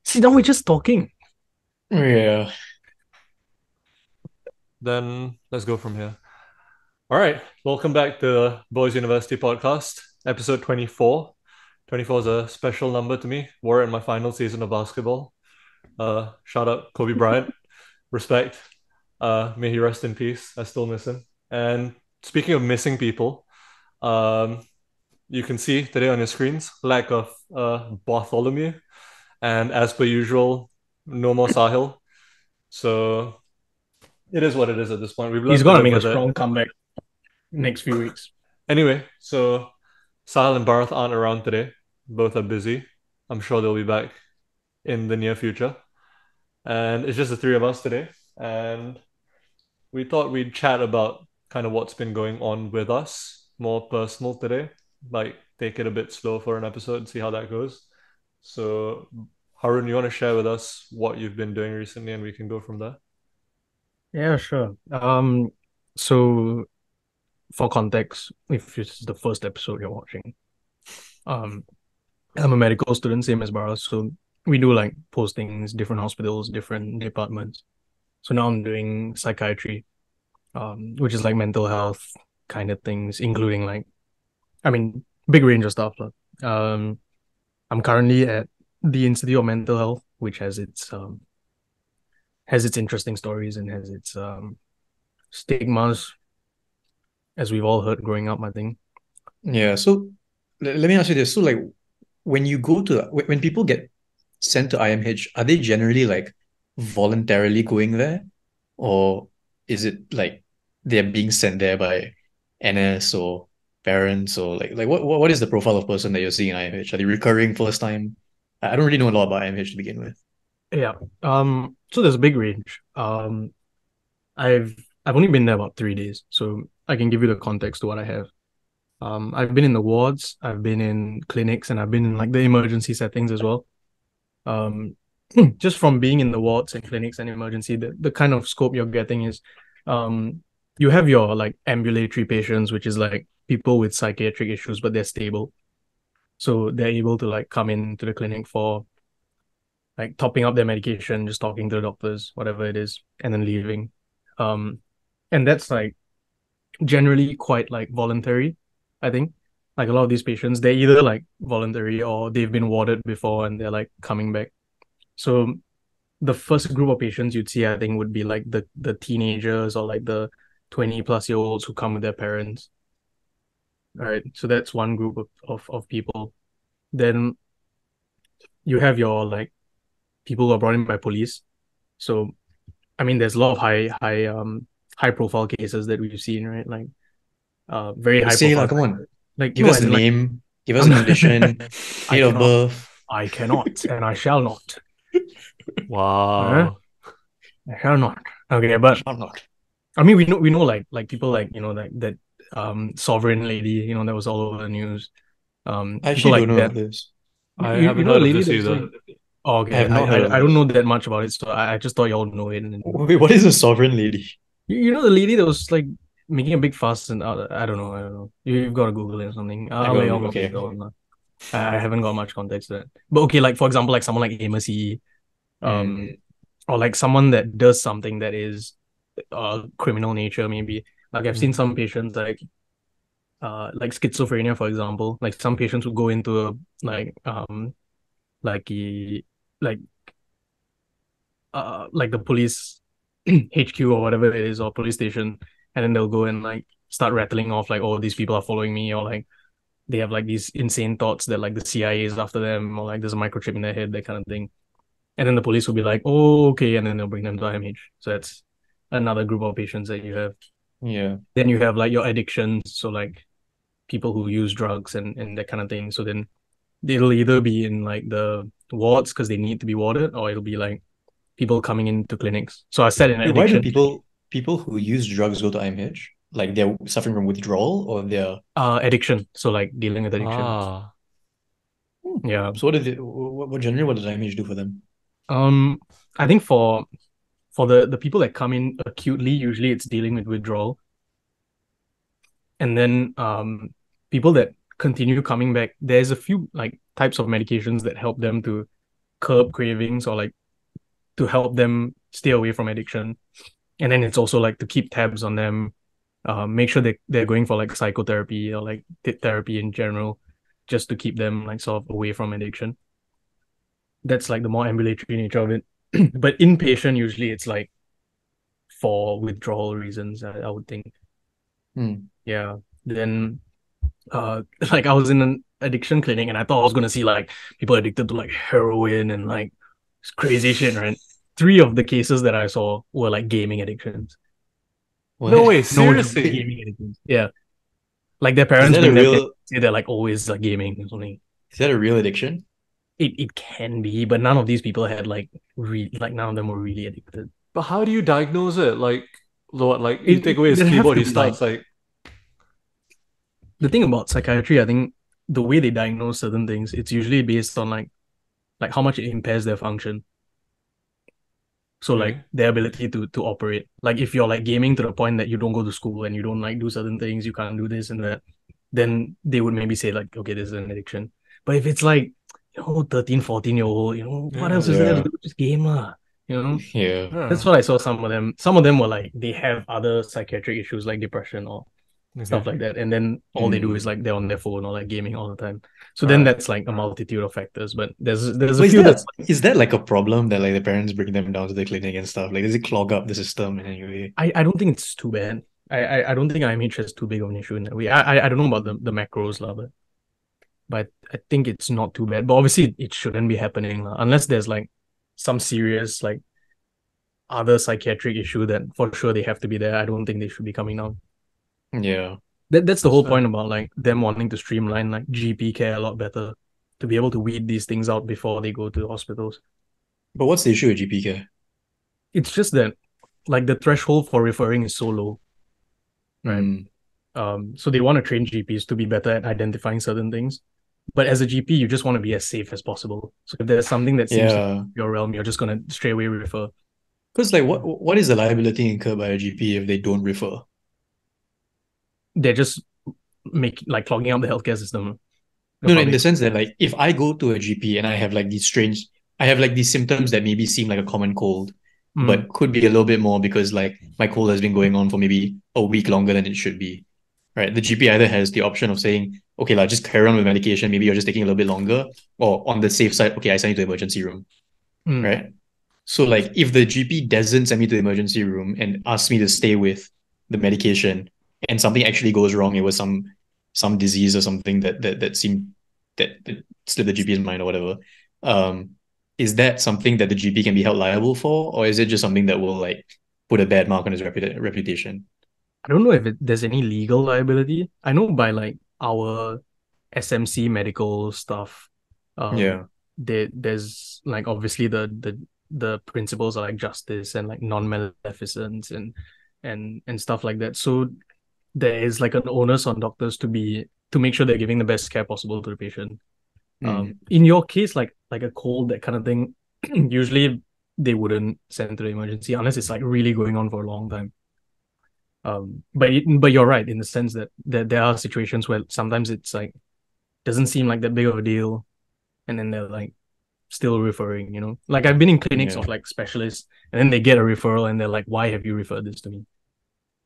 See, now we're just talking. Yeah. Then let's go from here. All right, welcome back to Boys University Podcast, episode 24. 24 is a special number to me. We're in my final season of basketball. Shout out Kobe Bryant. Respect. May he rest in peace. I still miss him. And speaking of missing people, um, you can see today on your screens lack of Bartholomew, and as per usual, no more Sahil. So it is what it is at this point. We've He's learned to gonna live make a with it. strong comeback next few weeks. Anyway, so Sahil and Bharat aren't around today. Both are busy. I'm sure they'll be back in the near future. And it's just the three of us today. And we thought we'd chat about kind of what's been going on with us, more personal today. Like, take it a bit slow for an episode, see how that goes. So, Haaroon, you want to share with us what you've been doing recently, and we can go from there? Yeah, sure. So for context, if this is the first episode you're watching, um, I'm a medical student, same as Bara. So we do like postings, different hospitals, different departments. So now I'm doing psychiatry, which is like mental health kind of things, including like, I mean, big range of stuff. I'm currently at the Institute of Mental Health, which has its interesting stories and has its stigmas, as we've all heard growing up, I think. Yeah. So let me ask you this. So like when you go to when people get sent to IMH, are they generally like voluntarily going there? Or is it like they're being sent there by NS or parents or like what is the profile of person that you're seeing in IMH? Are they recurring first time? I don't really know a lot about IMH to begin with. Yeah. So there's a big range. I've I've only been there about 3 days, so I can give you the context to what I have. I've been in the wards, I've been in clinics, and I've been in like the emergency settings as well. Um, just from being in the wards and clinics and emergency, the kind of scope you're getting is, you have your like ambulatory patients, which is like people with psychiatric issues, but they're stable. So they're able to like come into the clinic for like topping up their medication, just talking to the doctors, whatever it is, and then leaving. Um, and that's like generally quite like voluntary, I think. Like a lot of these patients, they're either like voluntary or they've been warded before and they're like coming back. So the first group of patients you'd see, I think, would be like the teenagers or like the 20 plus year olds who come with their parents. All right. So that's one group of people. Then you have your like people who are brought in by police. So I mean there's a lot of high profile cases that we've seen, right? Like very high Say profile, like, come on, like give no, us as the in like name, give us I'm a not, condition, I date of cannot, birth. I cannot, and I shall not. Wow. I shall not. Okay, but I'm not. I mean, we know like people like like that sovereign lady, that was all over the news. I People actually like don't know that. of this. I You haven't know the heard of lady this that was either. like, oh, I okay, have I not heard of I, I don't this. know that much about it, so I just thought y'all know it. And Wait, what is a sovereign lady? you know the lady that was like making a big fuss, and I don't know. You've got to Google it or something. I I'll let got y'all know okay. later on. I haven't got much context to that. But okay, like for example, like someone like Amos E, Mm. um, or like someone that does something that is criminal nature, maybe. Like I've seen Mm. some patients like schizophrenia, for example. Like some patients who go into a like a like like the police HQ or whatever it is, or police station, and then they'll go and like start rattling off like, oh, these people are following me, or like they have like these insane thoughts that like the CIA is after them, or like there's a microchip in their head, that kind of thing. And then the police will be like, oh, okay, and then they'll bring them to IMH. So that's another group of patients that you have. Yeah. Then you have like your addictions, so like people who use drugs and that kind of thing. So then it'll either be in like the wards because they need to be warded, or it'll be like people coming into clinics. So I said in Wait, why do addiction, people who use drugs go to IMH? Like they're suffering from withdrawal or they're addiction. So like dealing with addiction. Ah. Yeah. so what did it, what generally what does IMH do for them? Um, I think for the people that come in acutely, usually it's dealing with withdrawal, and then people that continue coming back, there's a few like types of medications that help them to curb cravings or like to help them stay away from addiction. And then it's also like to keep tabs on them, make sure they're going for like psychotherapy or like therapy in general, just to keep them like sort of away from addiction. That's like the more ambulatory nature of it. But inpatient, usually it's like for withdrawal reasons, I would think. Hmm. Yeah. Then like I was in an addiction clinic and I thought I was gonna see like people addicted to like heroin and like crazy shit, right? Three of the cases that I saw were like gaming addictions. No What? way, No joke, seriously. gaming addictions. Yeah. Like their Is parents that a bring them in, real say they're like always like gaming or something. is that a real addiction? It can be, but none of these people had like none of them were really addicted. But how do you diagnose it? Like, what? Like, you take It away his there have keyboard, to he be like starts like, the thing about psychiatry, I think the way they diagnose certain things, it's usually based on like how much it impairs their function. So like okay, their ability to operate. Like if you're like gaming to the point that you don't go to school and you don't like do certain things, you can't do this and that, then they would maybe say like, okay, this is an addiction. But if it's like, 13, 14-year old, what else yeah, is there to Yeah. do? Just game lah. You know? Yeah. That's yeah, what I saw some of them. Some of them were like they have other psychiatric issues like depression or okay, stuff like that. And then all they do is Hmm. like they're on their phone or like gaming all the time. So all then right. that's like a multitude of factors. But there's a But is few that that's is that like a problem that like the parents bring them down to the clinic and stuff? Like, does it clog up the system in any way? I don't think it's too bad. I don't think IMH is too big of an issue in that way. I don't know about the macros lah, but I think it's not too bad. But obviously it shouldn't be happening lah, unless there's like some serious like other psychiatric issue that for sure they have to be there. I don't think they should be coming down. Yeah. That's the That's whole fair. point about like them wanting to streamline like GP care a lot better to be able to weed these things out before they go to hospitals. But what's the issue with GP care? It's just that like the threshold for referring is so low, right? Hmm. So they want to train GPs to be better at identifying certain things. But as a GP, you just want to be as safe as possible. So if there's something that seems to be Yeah. your realm, you're just gonna straight away refer. Because like what is the liability incurred by a GP if they don't refer? They're just make like clogging up the healthcare system, the No, no, in public. the sense that like if I go to a GP and I have like these symptoms that maybe seem like a common cold, Mm, but could be a little bit more because like my cold has been going on for maybe a week longer than it should be. Right. The GP either has the option of saying, okay, like just carry on with medication, maybe you're just taking a little bit longer, or on the safe side, okay, I send you to the emergency room. mm, Right. So like if the GP doesn't send me to the emergency room and asks me to stay with the medication and something actually goes wrong, it was some disease or something that seemed that slipped the GP's mind or whatever. Um, is that something that the GP can be held liable for, or is it just something that will like put a bad mark on his reputation? I don't know if there's any legal liability. I know by like our SMC medical stuff, um, Yeah. there's like obviously the principles are like justice and like non-maleficence and stuff like that. So there is like an onus on doctors to make sure they're giving the best care possible to the patient. Mm. In your case, like a cold, that kind of thing, usually they wouldn't send to the emergency unless it's like really going on for a long time. But you're right in the sense that there are situations where sometimes it's like doesn't seem like that big of a deal, and then they're like still referring. Like I've been in clinics Yeah. of like specialists, and then they get a referral, and they're like, "Why have you referred this to me?"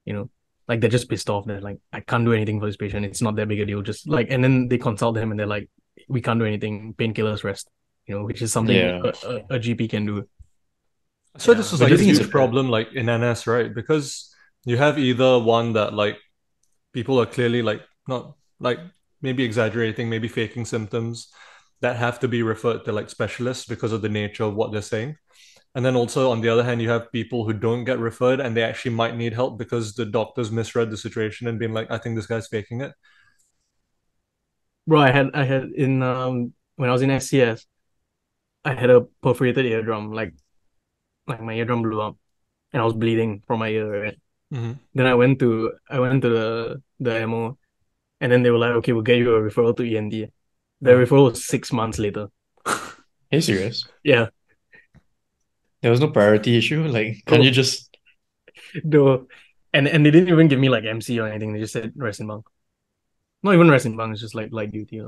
You know, like they're just pissed off. They're like, "I can't do anything for this patient. It's not that big a deal." Just like, and then they consult them, and they're like, "We can't do anything. Painkillers, rest." Which is something Yeah. a GP can do. So this Yeah, is But but like do a you think just it's a huge problem, like in NS, right? Because you have either one that like people are clearly like not like maybe exaggerating, maybe faking symptoms that have to be referred to like specialists because of the nature of what they're saying. And then also on the other hand, you have people who don't get referred and they actually might need help because the doctors misread the situation and been like, I think this guy's faking it. bro, I had in when I was in SCS, I had a perforated eardrum, like my eardrum blew up and I was bleeding from my ear, right? Mm-hmm. Then I went to the MO, and then they were like, okay, we'll get you a referral to ENT. The Uh, referral was 6 months later. Are you serious? Yeah, There was no priority issue? Like, can't you bro. just No, and they didn't even give me like MC or anything. They just said rest in bunk. Not even rest in bunk. It's just like light duty.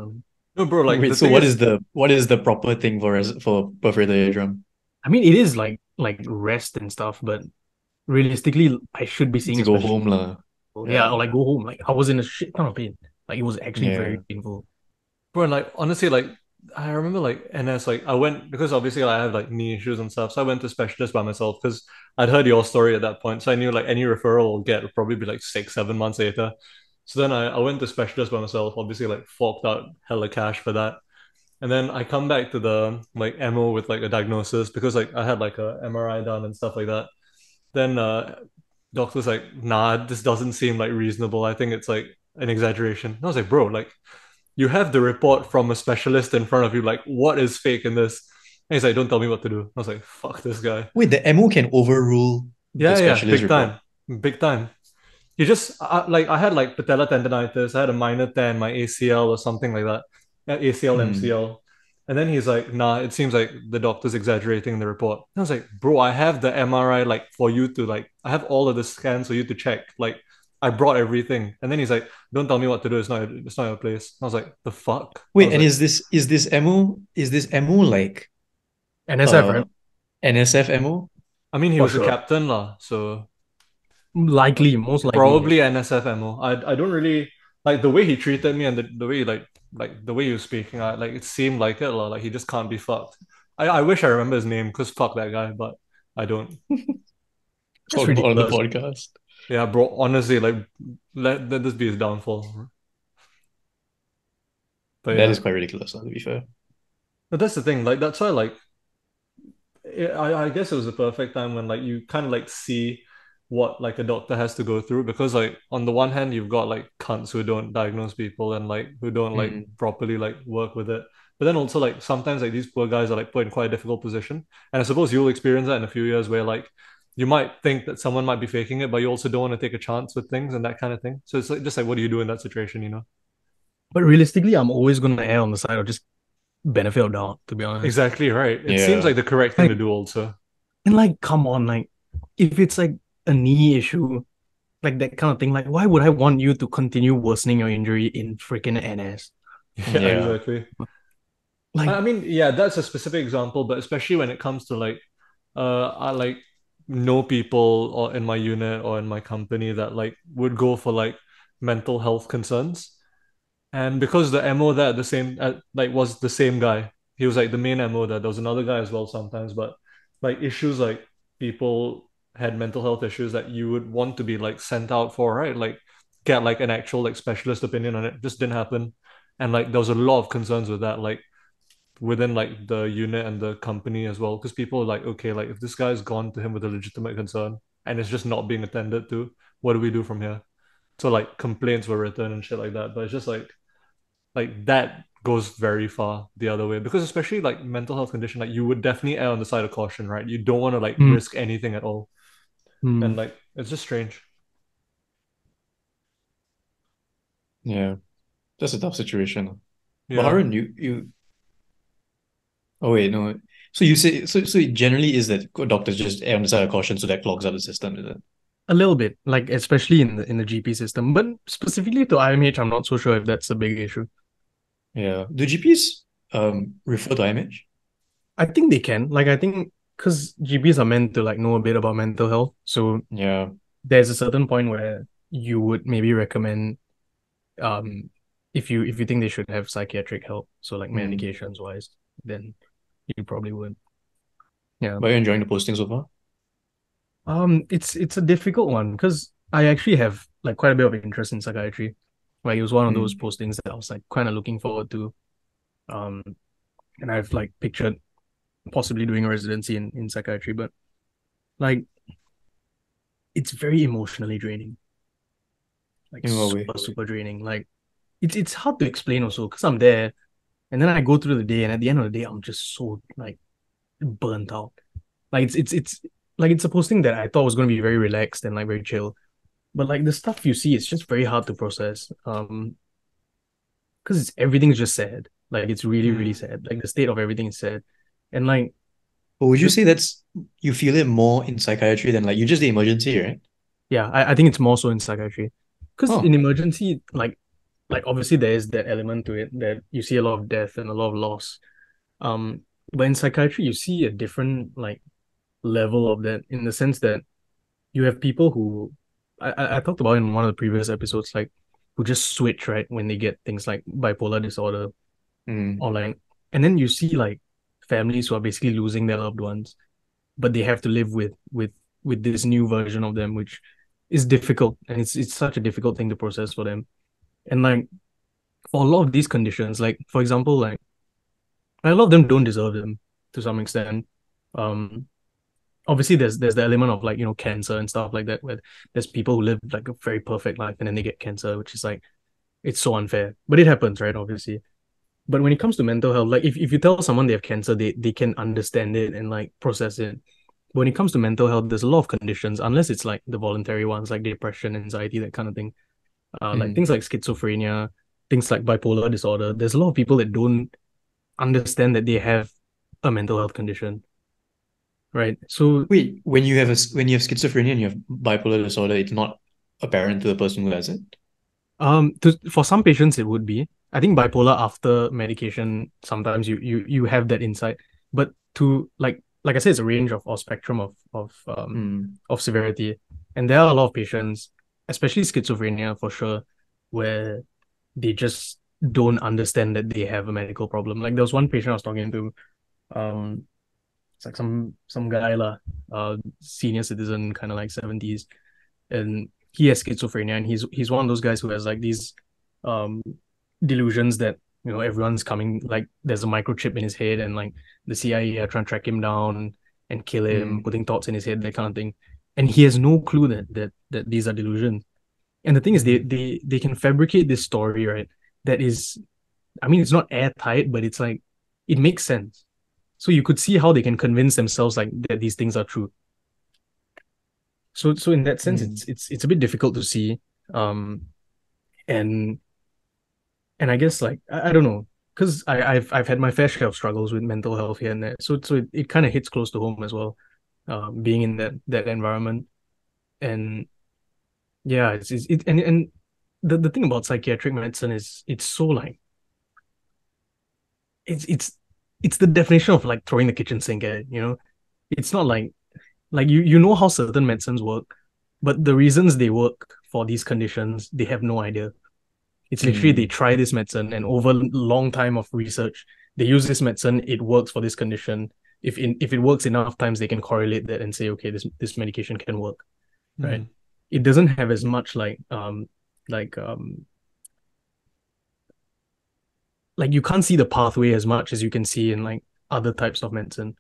No, bro, like Wait, the so thing is, what is the proper thing for perforated eardrum? I mean, it is like rest and stuff, but realistically, I should be seeing To a go specialist. home lah. Yeah, Yeah. or like go home. Like I was in a shit ton of pain. Like it was actually Yeah. very painful. bro, and like honestly, like I remember like NS, like I went because obviously like, I have like knee issues and stuff. So I went to specialist by myself because I'd heard your story at that point. So I knew like any referral I'll get would probably be like 6, 7 months later. So then I went to specialist by myself, obviously like forked out hella cash for that. And then I come back to the like MO with like a diagnosis because like I had like a MRI done and stuff like that. Then doctor's like, nah, this doesn't seem like reasonable. I think it's like an exaggeration. And I was like, bro, like you have the report from a specialist in front of you. Like, what is fake in this? And he's like, don't tell me what to do. I was like, fuck this guy. Wait, the MO can overrule the Yeah, yeah, specialist big report. time, big time. You just like I had like patella tendonitis. I had a minor tear in my ACL or something like that. ACL, Hmm. MCL. And then he's like, nah, it seems like the doctor's exaggerating the report. And I was like, bro, I have the MRI like for you to like, I have all of the scans for you to check. Like, I brought everything. And then he's like, don't tell me what to do. It's not your place. I was like, the fuck? I Wait, was and like, is this MO like NSF, right? uh NSF MO? I mean, he For was a sure. captain lah, so Likely, most likely, yeah. probably NSF ammo. I don't really like the way he treated me and the way like the way he was speaking. Like it seemed like it lah. Like he just can't be fucked. I wish I remember his name because fuck that guy, but I don't. That's Talk about on the ridiculous. podcast. Yeah, bro. Honestly, like let this be his downfall. But That yeah, is quite ridiculous, to be fair. but that's the thing. Like that's why like I guess it was the perfect time when like you kind of like see what like a doctor has to go through because like on the one hand you've got like cunts who don't diagnose people and like who don't like Mm. properly like work with it, but then also like sometimes like these poor guys are like put in quite a difficult position, and I suppose you'll experience that in a few years where like you might think that someone might be faking it but you also don't want to take a chance with things and that kind of thing, so it's like just like what do you do in that situation, you know? But realistically, I'm always gonna err on the side of just benefit of doubt, to be honest. Exactly right, it seems Yeah. like the correct thing to Like, do also. and like, come on, like, if it's like a knee issue, like that kind of thing, like, why would I want you to continue worsening your injury in freaking NS? Yeah, Yeah. exactly. Like, I mean, yeah, that's a specific example, but especially when it comes to like, I like know people or in my unit or in my company that like would go for like mental health concerns, and because the MO that the same like was the same guy, he was like the main MO that there was another guy as well sometimes, but like issues like people had mental health issues that you would want to be like sent out for, right? Like get like an actual like specialist opinion on it. Just didn't happen, and like there was a lot of concerns with that, like within like the unit and the company as well, because people are like, okay, like if this guy's gone to him with a legitimate concern and it's just not being attended to, what do we do from here? So like complaints were written and shit like that, but it's just like that goes very far the other way because especially like mental health condition, like you would definitely err on the side of caution, right? You don't want to like mm, risk anything at all, and mm, like it's just strange. Yeah. That's a tough situation. But Yeah. Harun, you oh wait, no. So you say so it generally is that doctors just err on the side of caution so that clogs up the system, is it? a little bit, like especially in the GP system, but specifically to IMH, I'm not so sure if that's a big issue. Yeah. Do GPs refer to IMH? I think they can, like, I think because GPs are meant to like know a bit about mental health, so Yeah. there's a certain point where you would maybe recommend um if you think they should have psychiatric help, so like Mm. medications wise, then you probably would. Yeah. But you're enjoying the posting so far? It's a difficult one because I actually have like quite a bit of interest in psychiatry. Like it was one of those Mm. postings that I was like kind of looking forward to. Um, and I've like pictured possibly doing a residency in psychiatry, but like it's very emotionally draining, like In what way? super draining. Like it's hard to explain also because I'm there and then I go through the day and at the end of the day I'm just so like burnt out. Like it's like it's a posting that I thought was going to be very relaxed and like very chill, but like the stuff you see, it's just very hard to process. Because everything's just sad. Like it's really really Mm. sad. Like the state of everything is sad, and like But would you the say that's you feel it more in psychiatry than like you just the emergency, right? yeah, I think it's more so in psychiatry, because in Oh. emergency, like like obviously there is that element to it that you see a lot of death and a lot of loss. Um, but in psychiatry, you see a different like level of that in the sense that you have people who I talked about in one of the previous episodes, like who just switch right when they get things like bipolar disorder Mm. or like, and then you see like families who are basically losing their loved ones, but they have to live with this new version of them, which is difficult, and it's such a difficult thing to process for them. And like for a lot of these conditions, like for example, like a lot of them don't deserve them to some extent. Um, Obviously there's the element of like cancer and stuff like that, where there's people who live like a very perfect life and then they get cancer, which is like it's so unfair, but it happens, right? Obviously. But when it comes to mental health, like if you tell someone they have cancer, they can understand it and like process it. But when it comes to mental health, there's a lot of conditions, unless it's like the voluntary ones like depression, anxiety, that kind of thing. Like Mm. things like schizophrenia, things like bipolar disorder, there's a lot of people that don't understand that they have a mental health condition, right? So Wait, when you have schizophrenia and you have bipolar disorder, it's not apparent to the person who has it. for some patients it would be. I think bipolar after medication, sometimes you have that insight. But to like I said, it's a range of or spectrum Mm. of severity. And there are a lot of patients, especially schizophrenia for sure, where they just don't understand that they have a medical problem. Like there was one patient I was talking to, um, it's like some guy lah, senior citizen, kind of like 70s, and he has schizophrenia, and he's one of those guys who has like these um delusions that everyone's coming, like there's a microchip in his head, and like the CIA are trying to track him down and kill him, Mm. putting thoughts in his head, that kind of thing. And he has no clue that these are delusions. And the thing is, Mm. they can fabricate this story, right? That is, I mean, it's not airtight, but it's like it makes sense. So you could see how they can convince themselves like that these things are true. So in that sense, Mm. it's a bit difficult to see. Um, and I guess like I don't know, because I've had my fair share of struggles with mental health here and there. So it kind of hits close to home as well, being in that environment. And yeah, and the thing about psychiatric medicine is it's so like it's it's it's the definition of like throwing the kitchen sink at it, It's not like you know how certain medicines work, but the reasons they work for these conditions, they have no idea. It's literally they Mm. try this medicine, and over a long time of research, they use this medicine. It works for this condition. If it works enough times, they can correlate that and say, okay, this medication can work, right? Mm. It doesn't have as much like like you can't see the pathway as much as you can see in like other types of medicine.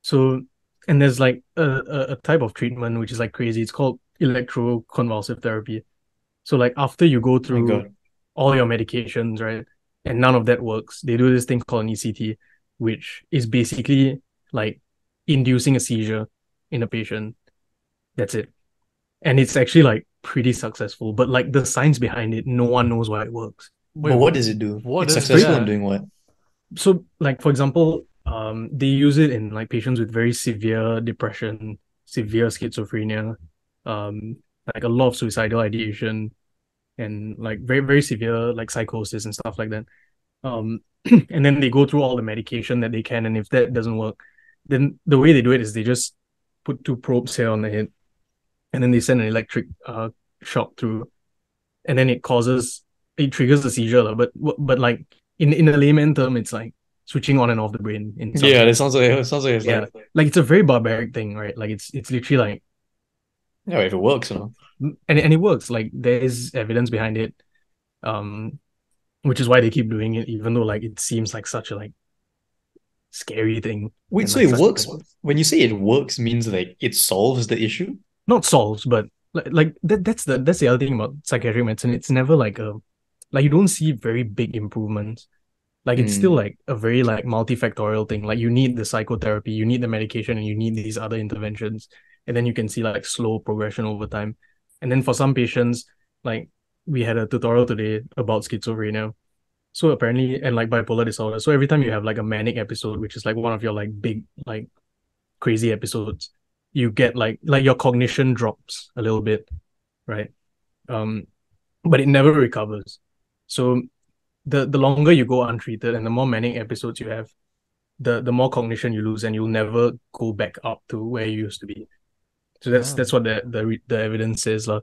So, and there's like a type of treatment which is like crazy. It's called electroconvulsive therapy. So like after you go My through God. all your medications, right, and none of that works, they do this thing called an ECT, which is basically like inducing a seizure in a patient. That's it. And it's actually like pretty successful, but like the science behind it, no one knows why it works. Wait, But what does it do? what It's is successful in yeah? doing what? So like for example, they use it in like patients with very severe depression, severe schizophrenia, um, like a lot of suicidal ideation, and like very very severe like psychosis and stuff like that. um and then they go through all the medication that they can, and if that doesn't work, then the way they do it is they just put two probes here on the head, and then they send an electric shock through, and then it triggers a seizure, but like in a layman term, it's like switching on and off the brain in some Yeah, sense. it sounds like it's Yeah, like, like it's a very barbaric thing, right? Like it's literally like, yeah, if it works, you know. and it works. Like there is evidence behind it, um which is why they keep doing it, even though like it seems like such a like scary thing, Wait, and so like it such works. When you say it works, means like it solves the issue? not solves, but like that's the other thing about psychiatric medicine. It's never like a like you don't see very big improvements. Like it's still Mm. like a very like multifactorial thing. Like you need the psychotherapy, you need the medication, and you need these other interventions, and then you can see like slow progression over time. And then for some patients, like we had a tutorial today about schizophrenia. So apparently, and like bipolar disorder. So every time you have like a manic episode, which is like one of your like big like crazy episodes, you get like your cognition drops a little bit, right? Um, but it never recovers. So the longer you go untreated and the more manic episodes you have, the more cognition you lose, and you'll never go back up to where you used to be. So that's what the evidence says, lah.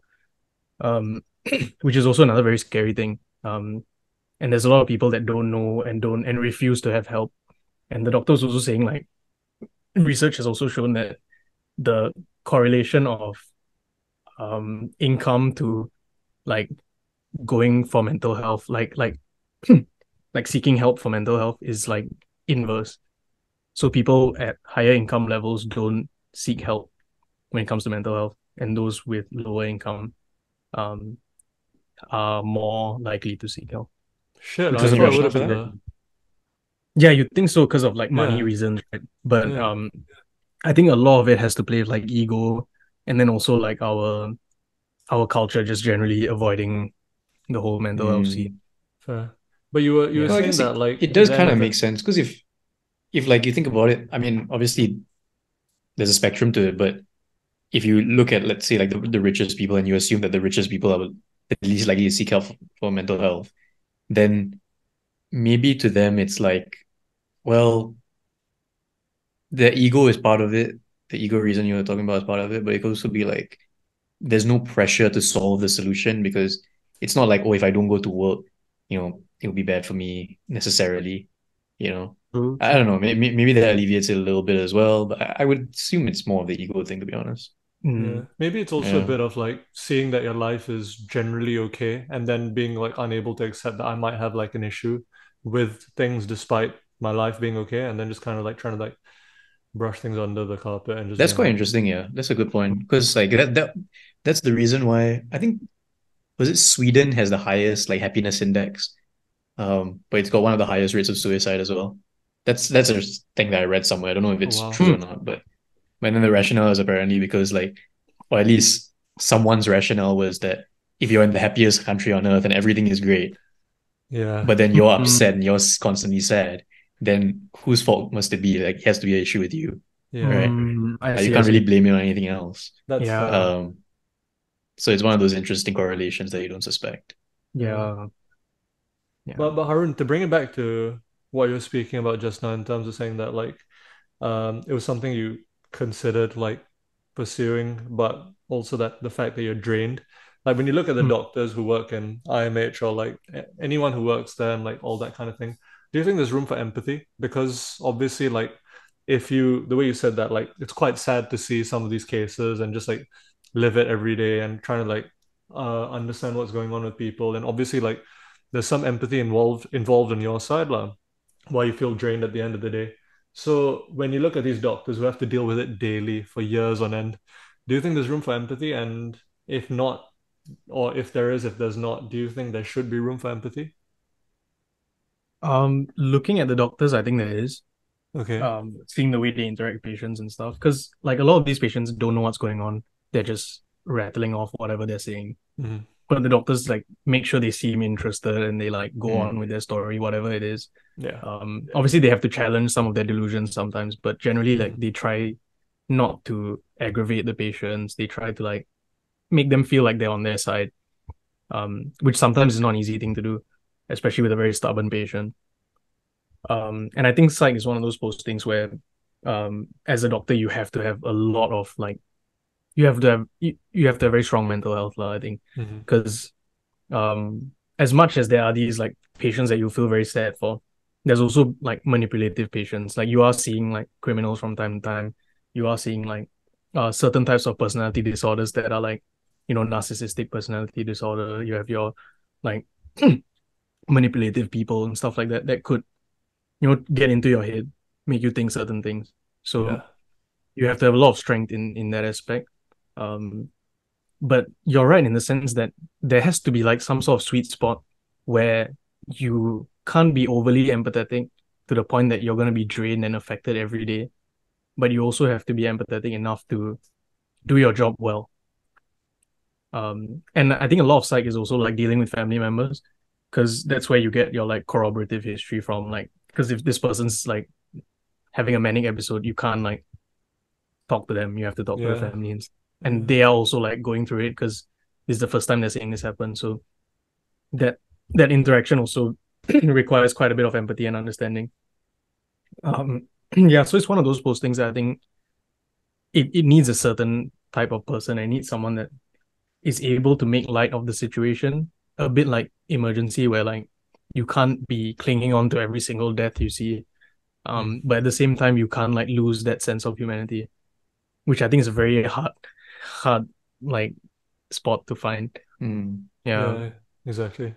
Which is also another very scary thing. And there's a lot of people that don't know and refuse to have help. And the doctor's also saying, like, research has also shown that the correlation of income to, like, going for mental health, like like seeking help for mental health, is like inverse. So people at higher income levels don't seek help when it comes to mental health, and those with lower income um are more likely to seek help. Shit, Which I is the thought it would rationale have for been that? Yeah, you think so because of like money yeah, reasons, right? But yeah. I think a lot of it has to play with like ego, and then also like our culture just generally avoiding the whole mental health scene. Mm. Fair. But you were Yeah. Well, I saying guess that like it does the kind of empath. make sense because if like you think about it, I mean, obviously there's a spectrum to it, but if you look at, let's say, like the richest people, and you assume that the richest people are the least likely to seek help for mental health, then maybe to them it's like, well, the ego is part of it. The ego reason you were talking about is part of it, but it could also be like there's no pressure to solve the solution because it's not like, oh, if I don't go to work, it'll be bad for me necessarily. You know, True, I don't true. know. Maybe that alleviates it a little bit as well, but I would assume it's more of the ego thing, to be honest. Yeah, Mm. maybe it's also a Yeah, bit of like seeing that your life is generally okay, and then being like unable to accept that I might have like an issue with things despite my life being okay, and then just kind of like trying to like brush things under the carpet and just that's being quite like, interesting. Yeah, that's a good point because like that's the reason why I think, was it Sweden has the highest like happiness index, but it's got one of the highest rates of suicide as well. That's a thing that I read somewhere. I don't know if oh it's wow, true Mm. or not, but then the rationale is apparently because like, or at least someone's rationale was that if you're in the happiest country on earth and everything is great, yeah, but then you're upset Mm. and you're constantly sad, then whose fault must it be? Like, it has to be an issue with you, yeah, right? I You see, I can't really see. blame it on anything else. that's fair. Yeah, Um, so it's one of those interesting correlations that you don't suspect. Yeah, yeah, yeah. but Harun, to bring it back to what you were speaking about just now in terms of saying that like it was something you considered like pursuing, but also that the fact that you're drained. Like when you look at the Mm. doctors who work in IMH or like anyone who works there and like all that kind of thing, do you think there's room for empathy? Because obviously, like if you, the way you said that, like it's quite sad to see some of these cases and just like live it every day and trying to like understand what's going on with people. And obviously, like there's some empathy involved on your side, lah, why you feel drained at the end of the day. So when you look at these doctors who have to deal with it daily for years on end, do you think there's room for empathy? And if not, or if there is, if there's not, do you think there should be room for empathy? Looking at the doctors, I think there is. Okay. Seeing the way they interact with patients and stuff, because like a lot of these patients don't know what's going on. They're just rattling off whatever they're saying. Mm-hmm. But the doctors like make sure they seem interested and they like go on Mm, with their story, whatever it is. Yeah. Obviously they have to challenge some of their delusions sometimes, but generally like Mm-hmm. they try not to aggravate the patients. They try to like make them feel like they're on their side. Which sometimes is not an easy thing to do, especially with a very stubborn patient. And I think psych is one of those postings where, as a doctor, you have to have a lot of like, you have to have very strong mental health, I think, Mm-hmm. because as much as there are these like patients that you feel very sad for, there's also like manipulative patients. Like you are seeing like criminals from time to time. You are seeing like certain types of personality disorders that are like, narcissistic personality disorder. You have your like manipulative people and stuff like that that could, get into your head, make you think certain things. So Yeah. you have to have a lot of strength in that aspect. Um, but you're right in the sense that there has to be like some sort of sweet spot where you can't be overly empathetic to the point that you're going to be drained and affected every day, but you also have to be empathetic enough to do your job well. And I think a lot of psych is also like dealing with family members, because that's where you get your like corroborative history from. Like, because if this person's like having a manic episode, you can't like talk to them. You have to talk to the Yeah. family, and Yeah. they are also like going through it because this is the first time they're seeing this happen. So that that interaction also requires quite a bit of empathy and understanding. Yeah, so it's one of those postings that I think it needs a certain type of person. It needs someone that is able to make light of the situation, a bit like emergency, where like you can't be clinging on to every single death you see. But at the same time, you can't like lose that sense of humanity, which I think is a very hard like spot to find. Mm. Yeah. Yeah, exactly.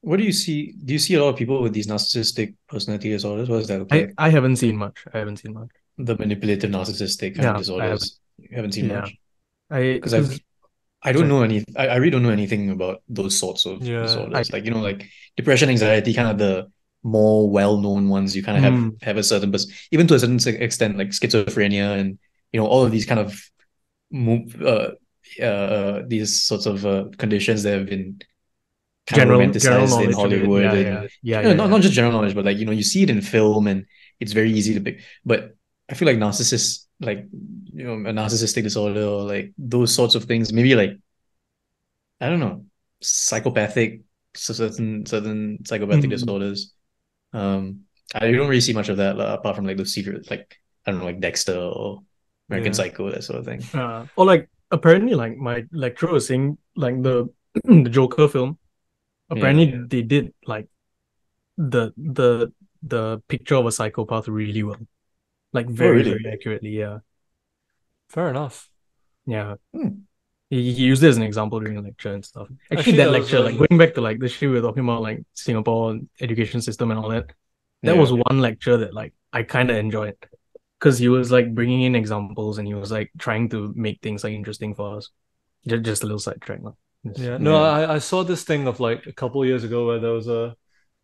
What do you see? Do you see a lot of people with these narcissistic personality disorders? What does that look I, like? I haven't seen much. I haven't seen much. The manipulative narcissistic kind of Yeah, I haven't. disorders. You haven't seen Yeah. much? I Because because I don't sorry. know I really don't know anything about those sorts of Yeah. I disorders. Like, like depression, anxiety, kind of the more well-known ones. You kind of mm, have a certain, but even to a certain extent, like schizophrenia and all of these kind of move, these sorts of conditions that have been kind of general romanticized in knowledge of it. Hollywood, Yeah, and yeah, yeah, yeah, not yeah. not just general knowledge, but like you see it in film, and it's very easy to pick. But I feel like narcissists, like a narcissistic disorder or like those sorts of things, maybe like I don't know, psychopathic, certain psychopathic Mm, disorders. Um, I don't really see much of that apart from like the secret, like I don't know, like Dexter or American Yeah. Psycho, that sort of thing. or like apparently like my lecturer was saying like the Joker film. Yeah. Apparently they did like the picture of a psychopath really well, like Oh, very really? very accurately. Yeah, Fair enough. yeah. Hmm. He used it as an example during a lecture and stuff. Actually, Actually, that there was lecture, like going back to like the shit we were talking about, like Singapore education system and all that, that was Yeah. one lecture that like I kind of enjoyed because he was like bringing in examples and he was like trying to make things like interesting for us. Just a little sidetrack, lah. Yes. Yeah, no, Yeah. I saw this thing of like a couple of years ago where there was a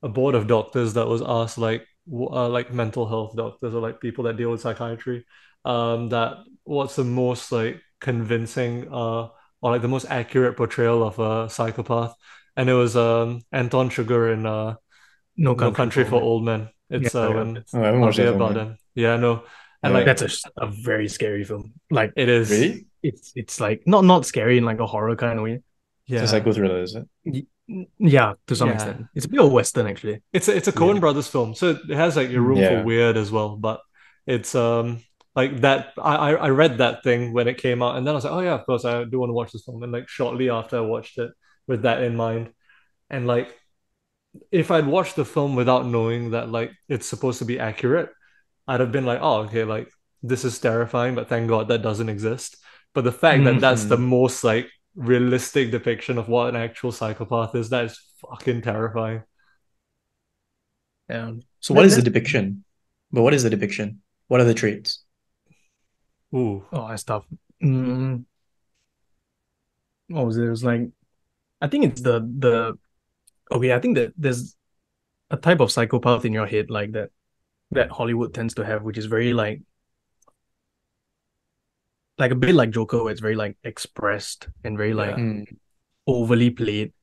board of doctors that was asked like mental health doctors or like people that deal with psychiatry, that what's the most like convincing or like the most accurate portrayal of a psychopath, and it was Anton Sugar in No No Country Country for for Old Men. Old Men. Yeah, It's yeah. when Oh, I haven't watched that Javier film yet. Bardem. Yeah, no, and Yeah. like That's a very scary film. Like it is. Really? it's like not scary in like a horror kind of way. It's a Yeah, psycho thriller, is it? Yeah, to some yeah. extent. It's a bit of Western actually. It's a Yeah. Coen Brothers film, so it has like your Mm. room for Yeah. weird as well. But it's like that. I read that thing when it came out, and then I was like, oh yeah, of course I do want to watch this film. And like shortly after I watched it with that in mind, and like if I'd watched the film without knowing that like it's supposed to be accurate, I'd have been like, oh okay, like this is terrifying, but thank God that doesn't exist. But the fact that that's the Mm. most like realistic depiction of what an actual psychopath is, that is fucking terrifying. Yeah. So what That is the that's depiction? But what is the depiction? What are the traits? Ooh, oh that's tough. Mm, what was it? It was like I think it's the okay, I think that there's a type of psychopath in your head like that Hollywood tends to have, which is very like a bit like Joker, where it's very like expressed and very like yeah. Mm. overly played.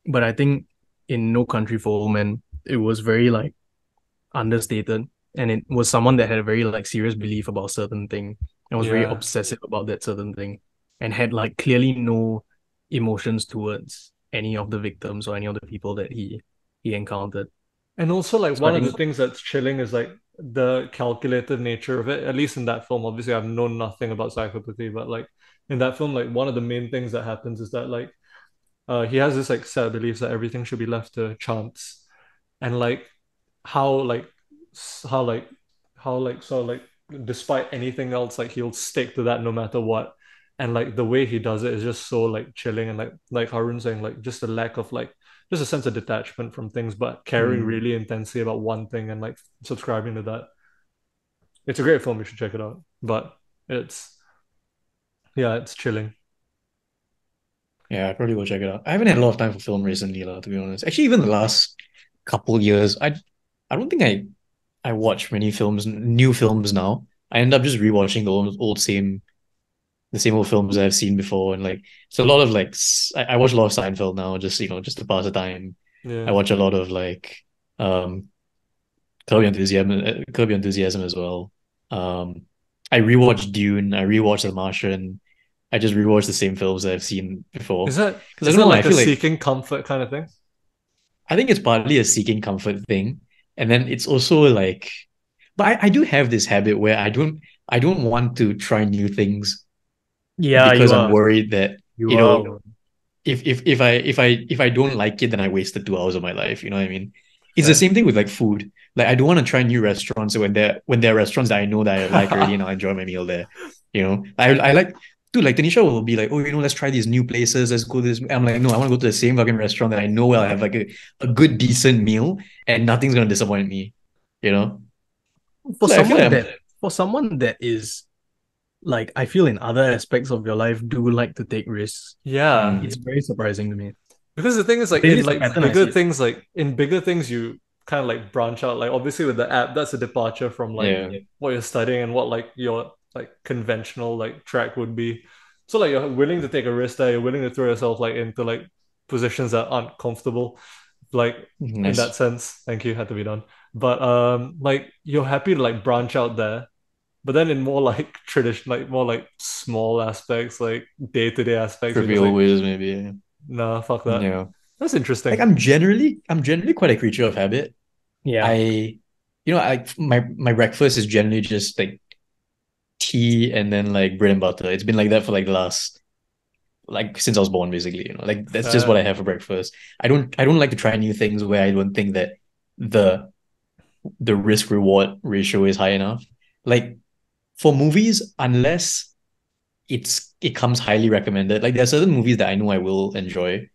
But I think in No Country for Old Men, it was very like understated, and it was someone that had a very like serious belief about a certain thing and was very Yeah. obsessive about that certain thing, and had like clearly no emotions towards any of the victims or any of the people that he encountered. And also, like, So I one of think the things that's chilling is like the calculated nature of it. At least in that film, obviously, I've known nothing about psychopathy, but like in that film, like one of the main things that happens is that like he has this like set beliefs that everything should be left to chance, and like how like how like how like so like despite anything else, like he'll stick to that no matter what. And like the way he does it is just so like chilling, and like Haaroon saying, like just a lack of like just a sense of detachment from things, but caring Mm. really intensely about one thing and like subscribing to that. It's a great film, you should check it out. But it's yeah, it's chilling. Yeah, I probably will check it out. I haven't had a lot of time for film recently, to be honest. Actually, even the last couple years, I don't think I watch many films, new films now. I end up just rewatching the same old films I've seen before, and like it's a lot of like I watch a lot of Seinfeld now, just just to pass the time. I Yeah. watch a lot of like um Curb Your Enthusiasm as well. Um, I rewatched Dune. I rewatched The Martian. I just rewatched the same films that I've seen before Is that because I is don't that know. I like a feel like seeking comfort kind of thing? I think it's partly a seeking comfort thing. And then it's also like, but I do have this habit where I don't want to try new things Yeah, because you I'm are. worried that, You you are. know, if I don't like it, then I wasted 2 hours of my life. You know what I mean? It's the Fair. same thing with like food. Like I don't want to try new restaurants when there are restaurants that I know that I like already and I'll enjoy my meal there. I like dude, like Tanisha will be like, oh, let's try these new places, let's go to this. I'm like, no, I want to go to the same fucking restaurant that I know I'll have like a good, decent meal and nothing's gonna disappoint me, you know? For So I feel like someone I'm that for someone that is like, I feel in other aspects of your life do like to take risks. Yeah. mm, It's very surprising to me. Because the thing is, like Maybe in it's a like pattern I bigger see. things, you kind of like branch out. Like obviously with the app, that's a departure from like yeah. what you're studying and what like your like conventional like track would be. So like you're willing to take a risk there, you're willing to throw yourself like into like positions that aren't comfortable. Like in that Nice. sense, thank you, had to be done. But like you're happy to like branch out there. But then in more like tradition, like more like small aspects, like day-to-day aspects, you're just Trivial like, ways maybe. nah, fuck that. Yeah. That's Like interesting. I'm generally quite a creature of habit. Yeah. I my breakfast is generally just like tea and then like bread and butter. It's been like that for like the last like since I was born basically, Like that's just what Fair. I have for breakfast. I don't like to try new things where I don't think that the the risk reward ratio is high enough. Like for movies, unless it comes highly recommended. Like there are certain movies that I know I will enjoy.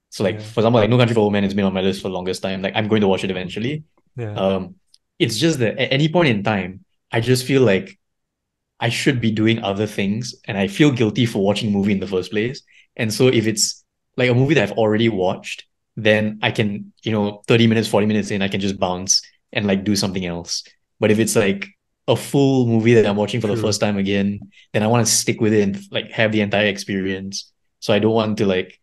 So like Yeah. for example, like No Country for Old Men has been on my list for the longest time. Like I'm going to watch it eventually. Yeah. Um, it's just that at any point in time, I just feel like I should be doing other things, and I feel guilty for watching a movie in the first place. And so if it's like a movie that I've already watched, then I can, 30 minutes, 40 minutes in, I can just bounce and like do something else. But if it's like a full movie that I'm watching for the True. first time again, then I want to stick with it and like have the entire experience. So I don't want to like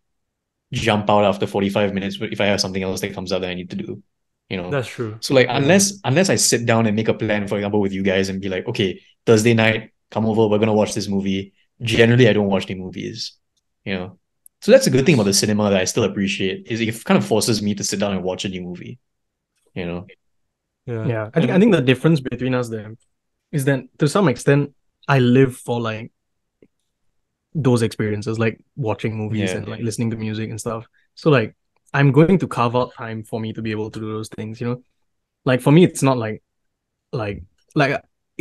jump out after 45 minutes if I have something else that comes out that I need to do, you know. That's true. So like Yeah. unless I sit down and make a plan, for example, with you guys and be like, okay, Thursday night, come over, we're gonna watch this movie. Generally, I don't watch any movies, you know. So that's a good thing about the cinema that I still appreciate is it kind of forces me to sit down and watch a new movie, you know. Yeah. Yeah. I And think the difference between us there is that to some extent I live for like those experiences, like watching movies Yeah. and like listening to music and stuff. So like I'm going to carve out time for me to be able to do those things. Like for me, it's not like like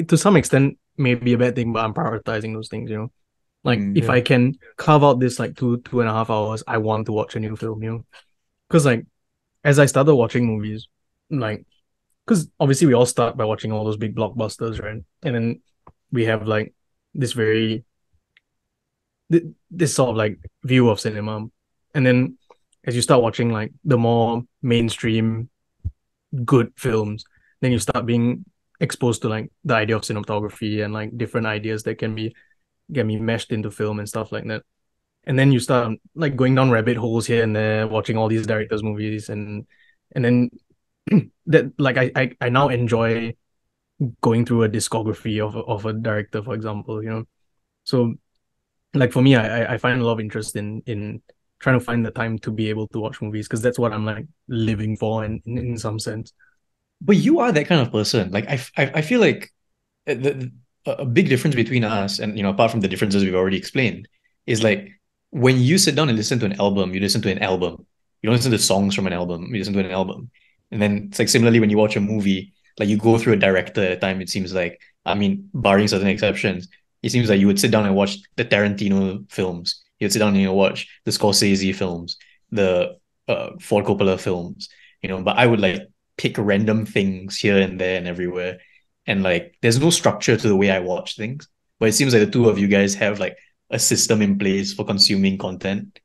to some extent maybe a bad thing, but I'm prioritizing those things. Like if yeah. I can carve out this like 2.5 hours, I want to watch a new film. Because like as I started watching movies, like because obviously we all start by watching all those big blockbusters, right? And then we have like this very this sort of like view of cinema, and then as you start watching like the more mainstream good films, then you start being exposed to like the idea of cinematography and like different ideas that can be meshed into film and stuff like that. And then you start like going down rabbit holes here and there, watching all these directors' movies, and then that like I now enjoy going through a discography of a director, for example. So like for me, I find a lot of interest in trying to find the time to be able to watch movies because that's what I'm like living for in some sense. But you are that kind of person. Like I feel like a big difference between us and apart from the differences we've already explained is like when you sit down and listen to an album, you listen to an album. You don't listen to songs from an album. You listen to an album. And then it's like similarly when you watch a movie, like you go through a director at a time. It seems like, I mean, barring certain exceptions, it seems like you would sit down and watch the Tarantino films. You'd sit down and watch the Scorsese films, the Ford Coppola films. But I would like pick random things here and there and everywhere, and like there's no structure to the way I watch things. But it seems like the two of you guys have like a system in place for consuming content.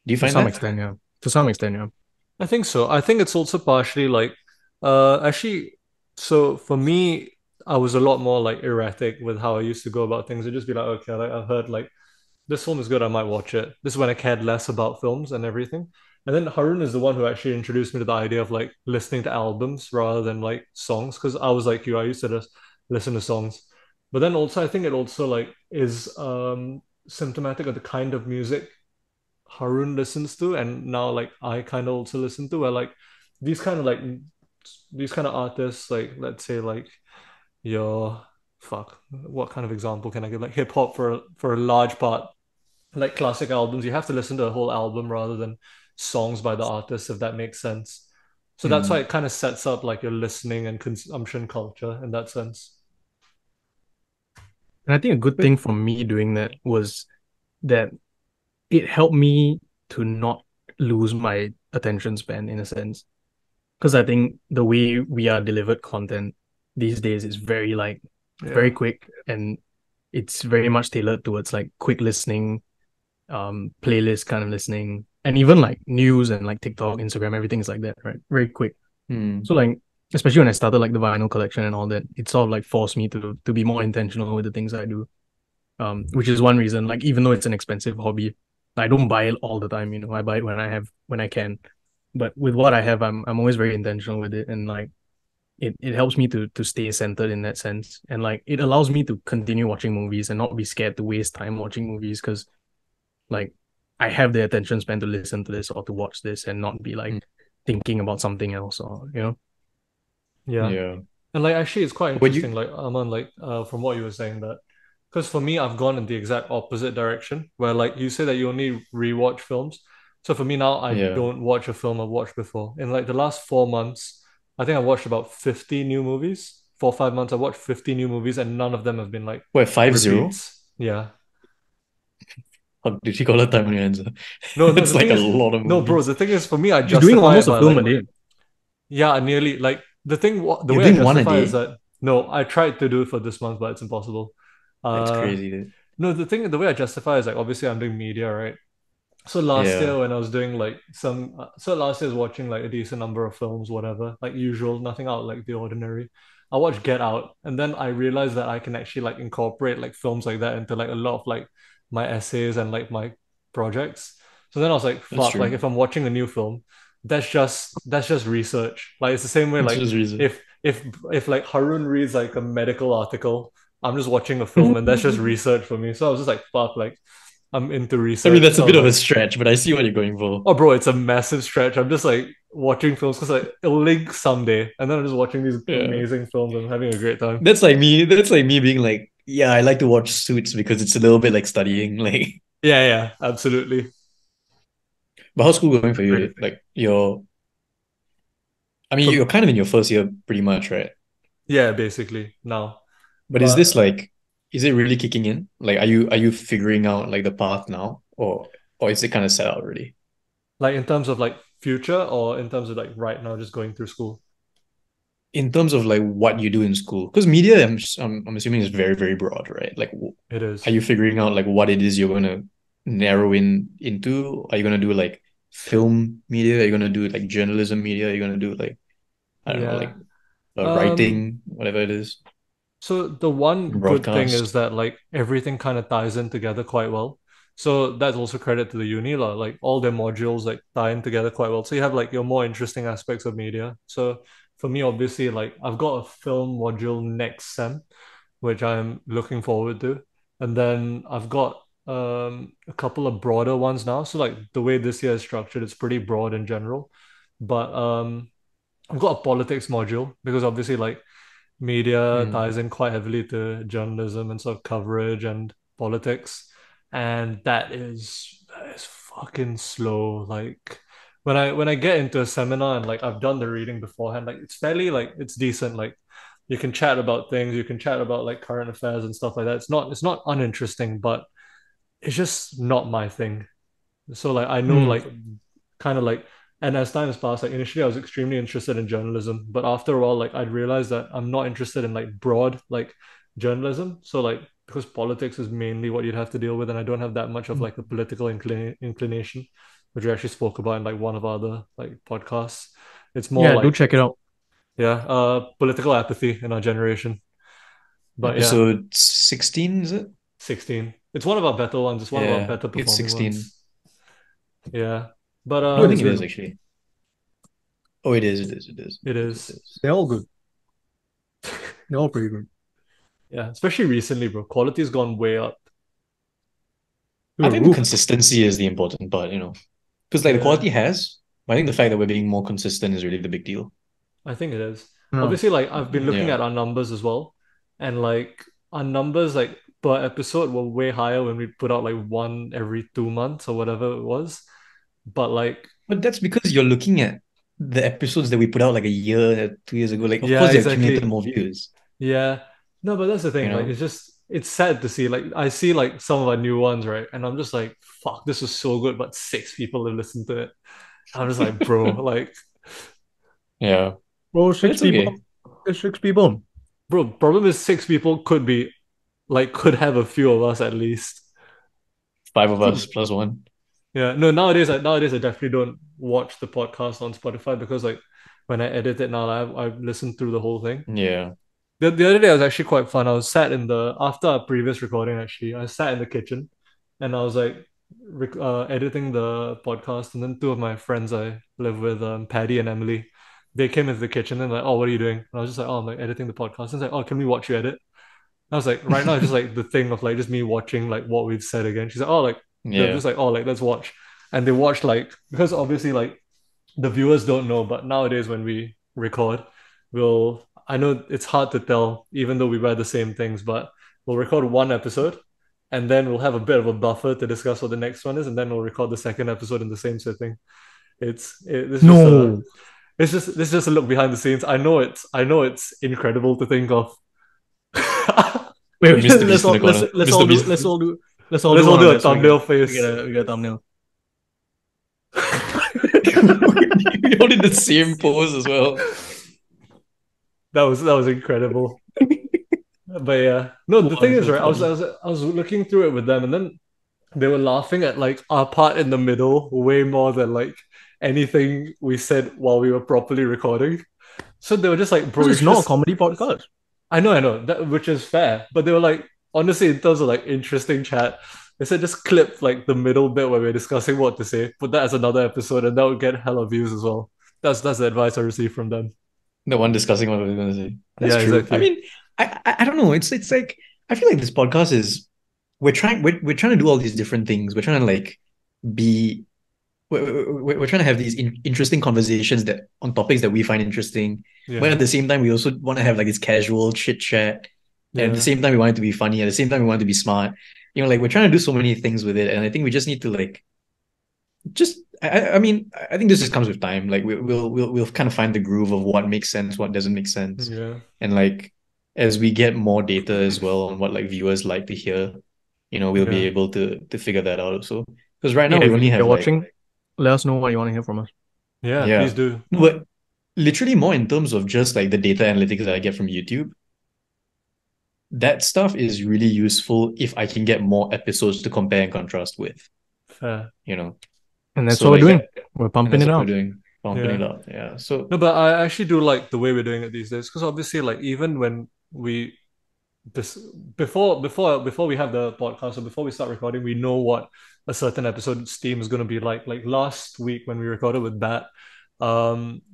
Do you To find some that? extent, yeah. To some extent, yeah. I think so. I think it's also partially like actually so for me I was a lot more like erratic with how I used to go about things. I'd just be like, okay, like I've heard like this film is good, I might watch it. This is when I cared less about films and everything. And then Harun is the one who actually introduced me to the idea of like listening to albums rather than like songs. Because I was like you, I used to just listen to songs. But then also I think it also like is symptomatic of the kind of music Haaroon listens to, and now like I kind of also listen to, where like these kind of like these kind of artists, like let's say like your fuck, what kind of example can I give? Like hip hop for a large part, like classic albums, you have to listen to a whole album rather than songs by the artist, if that makes sense. So that's why Mm. it kind of sets up like your listening and consumption culture in that sense. And I think a good But thing for me doing that was that it helped me to not lose my attention span in a sense. Because I think the way we are delivered content these days is very like very Yeah. quick, and it's very much tailored towards like quick listening, playlist kind of listening, and even like news and like TikTok, Instagram, everything is like that, right? Very quick. mm, So like especially when I started like the vinyl collection and all that, it sort of like forced me to be more intentional with the things I do. Which is one reason, like even though it's an expensive hobby, I don't buy it all the time, I buy it when I can. But with what I have, I'm always very intentional with it, and like it helps me to stay centered in that sense. And like it allows me to continue watching movies and not be scared to waste time watching movies, because like I have the attention span to listen to this or to watch this and not be like mm, thinking about something else, or. Yeah. yeah. And like actually it's quite Would interesting, you? like Aman, like from what you were saying, that because for me I've gone in the exact opposite direction, where like you say that you only rewatch films. So for me now I Yeah. don't watch a film I've watched before. In like the last 4 months, I think I watched about 50 new movies. 4 or 5 months I watched 50 new movies, and none of them have been like Wait, 50? repeats. Yeah. How did you call it time on your hands? No, It's the like thing a is, lot of no, bro, movies. the thing is for me I You're doing justify it almost a by film like, a day. yeah, nearly like the You're way I doing one a justify is day? that no, I tried to do it for this month, but it's impossible. That's Uh, crazy, dude. no, the way I justify is like obviously I'm doing media, right? So last Yeah, year when I was doing like so last year I was watching like a decent number of films, whatever, like usual, nothing out like the ordinary. I watched Get Out, and then I realized that I can actually like incorporate like films like that into like a lot of like my essays and like my projects. So then I was like, that's fuck, like true. if I'm watching a new film, that's just research. Like it's the same way It's like just reason. if like Haaroon reads like a medical article, I'm just watching a film and that's just research for me. So I was just like, fuck, like I'm into I mean, research. that's a So I bit was of a like, stretch, but I see what you're going for. oh, bro, it's a massive stretch. I'm just like watching films because like it'll link someday, and then I'm just watching these Yeah. amazing films and having a great time. That's like me. That's like me being like, yeah, I like to watch Suits because it's a little bit like studying. Like, Yeah, yeah, absolutely. but how's school going for you, Great dude? effect. Like, I mean, For you're kind of in your first year pretty much, right? yeah, basically now, But is but this like, is it really kicking in? Like, are you figuring out like the path now, or is it kind of set out already? like in terms of like future or in terms of like right now, just going through school, In terms of like what you do in school, because media, I'm assuming is very very broad, right? Like, it are is. you figuring out like what it is you're gonna narrow in into? Are you gonna do like film media? Are you gonna do like journalism media? Are you gonna do like I don't know, Yeah. like Um. writing, whatever it is, So the one good thing is broadcast? that like everything kind of ties in together quite well. So that's also credit to the uni lah. Like all their modules like tie in together quite well. So you have like your more interesting aspects of media. So for me, obviously, like I've got a film module next sem, which I'm looking forward to. And then I've got a couple of broader ones now. So like the way this year is structured, it's pretty broad in general. But I've got a politics module because obviously like media Hmm. ties in quite heavily to journalism and sort of coverage and politics. And that is fucking slow. Like when I get into a seminar and like I've done the reading beforehand, like it's fairly like it's decent. Like you can chat about things, you can chat about like current affairs and stuff like that. It's not uninteresting, but it's just not my thing. So like I know Mm. like kind of like, and as time has passed, like initially I was extremely interested in journalism, but after a while like I'd realized that I'm not interested in like broad like journalism. So like because politics is mainly what you'd have to deal with, and I don't have that much of like a political inclination, which we actually spoke about in like one of our other like podcasts. It's more Yeah, do like, check it out. yeah, political apathy in our generation. But yeah, Episode 16, is it? 16, it's one of our better ones, it's one of our Yeah, better it's performing 16. ones. Yeah, but How No, I is think it it? is actually. Oh, it is, it is, it is, it it is, it is. is. They're all good. They're all pretty good. Yeah, especially recently, bro. Quality's gone way up. I Through the think the roof. consistency is the important part, because like the Yeah. quality has, but I think the fact that we're being more consistent is really the big deal. I think it is. No. Obviously, like I've been looking Yeah. at our numbers as well, and like our numbers like per episode were way higher when we put out like one every 2 months or whatever it was. But like, But that's because you're looking at the episodes that we put out like a year, 2 years ago. Like, of yeah, course, they accumulated exactly. more views, Yeah. No, but that's the you thing. Like, know? it's just it's sad to see. Like, I see like some of our new ones, right? And I'm just like, fuck, this was so good, but six people have listened to it. I'm just like, bro, like, Yeah. Bro, But six it's okay. people. There's six people. bro, problem is six people could be like could have a few of us at least. Five of us True. plus one. Yeah, no, nowadays I definitely don't watch the podcast on Spotify because like when I edit it now, I've listened through the whole thing. Yeah. The other day was actually quite fun. I was sat in the after our previous recording actually, I sat in the kitchen and I was like editing the podcast, and then two of my friends I live with, Patty and Emily, they came into the kitchen and like, oh, what are you doing? And I was just like, oh, I'm like editing the podcast. And it's like, oh, can we watch you edit? I was like, right now it's just like the thing of like just me watching like what we've said again. She's like, oh, like they're Yeah. just like, oh, like let's watch. And they watched like because obviously like the viewers don't know, but nowadays when we record, I know it's hard to tell, even though we wear the same things, but we'll record one episode and then we'll have a bit of a buffer to discuss what the next one is, and then we'll record the second episode in the same sitting. It's just a No. this is just a look behind the scenes. I know it's incredible to think of. Wait, The Mr. let's Beast in all the corner. let's all Mr. do Beast. let's all Let's do all one do on a this. thumbnail We face. get a thumbnail. We all did the same pose as well. That was incredible. But yeah, no. The thing Wow, is, so right? funny. I was looking through it with them, and then they were laughing at like our part in the middle way more than like anything we said while we were properly recording. So they were just like, bro, This you is should not a just. comedy podcast. I know that, which is fair. But they were like, honestly, in terms of like interesting chat, they said just clip like the middle bit where we're discussing what to say, put that as another episode, and that would get hella views as well. That's the advice I received from them. The one discussing what we are going to say. That's Yeah, true. I exactly. mean, I don't know. It's like I feel like this podcast is we're trying to do all these different things. We're trying to like be we're trying to have these interesting conversations that on topics that we find interesting. But Yeah, at the same time, we also want to have like this casual chit chat. And at the yeah, same time, we want it to be funny. At the same time, we want it to be smart. Like we're trying to do so many things with it. And I think we just need to like just I mean, I think this just comes with time. Like we'll kind of find the groove of what makes sense, what doesn't make sense. yeah, And like as we get more data as well on what like viewers like to hear, we'll be yeah, able to figure that out also. Because right now Yeah, we if only you're have like watching, let us know what you want to hear from us. yeah. Please yeah. do. No, but literally more in terms of just like the data analytics that I get from YouTube. That stuff is really useful if I can get more episodes to compare and contrast with, Fair. you know. And that's So what we're like doing. We're and pumping that's it what we're out. doing. Pumping it Yeah. out. Yeah. So No, but I actually do like the way we're doing it these days because obviously, like even when we this before we have the podcast or before we start recording, we know what a certain episode's theme is going to be like. Like last week when we recorded with Bat,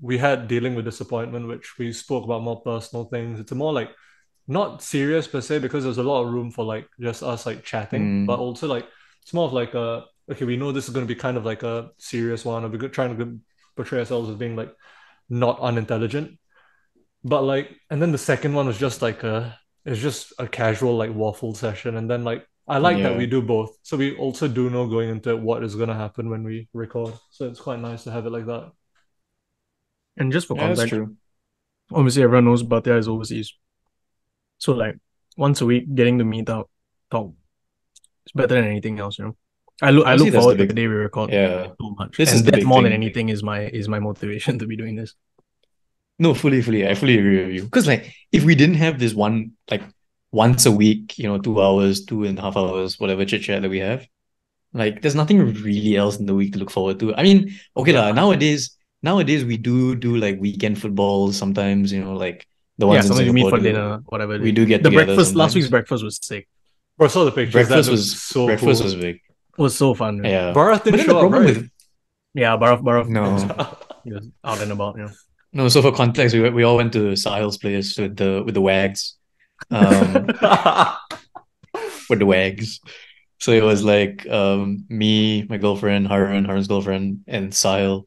we had dealing with disappointment, which we spoke about more personal things. It's a more like not serious per se because there's a lot of room for like just us like chatting, but also like it's more of like a okay, we know this is going to be kind of like a serious one, or we're trying to portray ourselves as being like not unintelligent, but like, and then the second one was just like it's just a casual like waffle session, and then like I like that yeah. we do both, so we also do know going into it what is going to happen when we record, so it's quite nice to have it like that. And just for Yeah, that's context, true. obviously everyone knows Bhatia is overseas. So like once a week getting to meet out, talk, it's better than anything else, I Honestly, look that's forward the to the big day we record yeah. so much. This And is the that big more than thing. anything is my motivation to be doing this. No, fully. I fully agree with you. Because like if we didn't have this one like once a week, 2 hours, 2.5 hours, whatever chit chat that we have, like there's nothing really else in the week to look forward to. I mean, okay Yeah. lah, nowadays we do like weekend football sometimes, like the ones in Sometimes we meet Singapore for do. dinner, whatever. We do get The together breakfast, last sometimes. week's breakfast was sick. Bro, I saw the pictures. That looked so Breakfast cool. was big. It was so fun. Man. Yeah. Bharat But didn't then the show up, problem right? with Yeah, Baraff no. he was out and about, No, so for context, we all went to Sahil's place with the wags. Um with the wags. So it was like me, my girlfriend, Haaroon's girlfriend, and Sahil.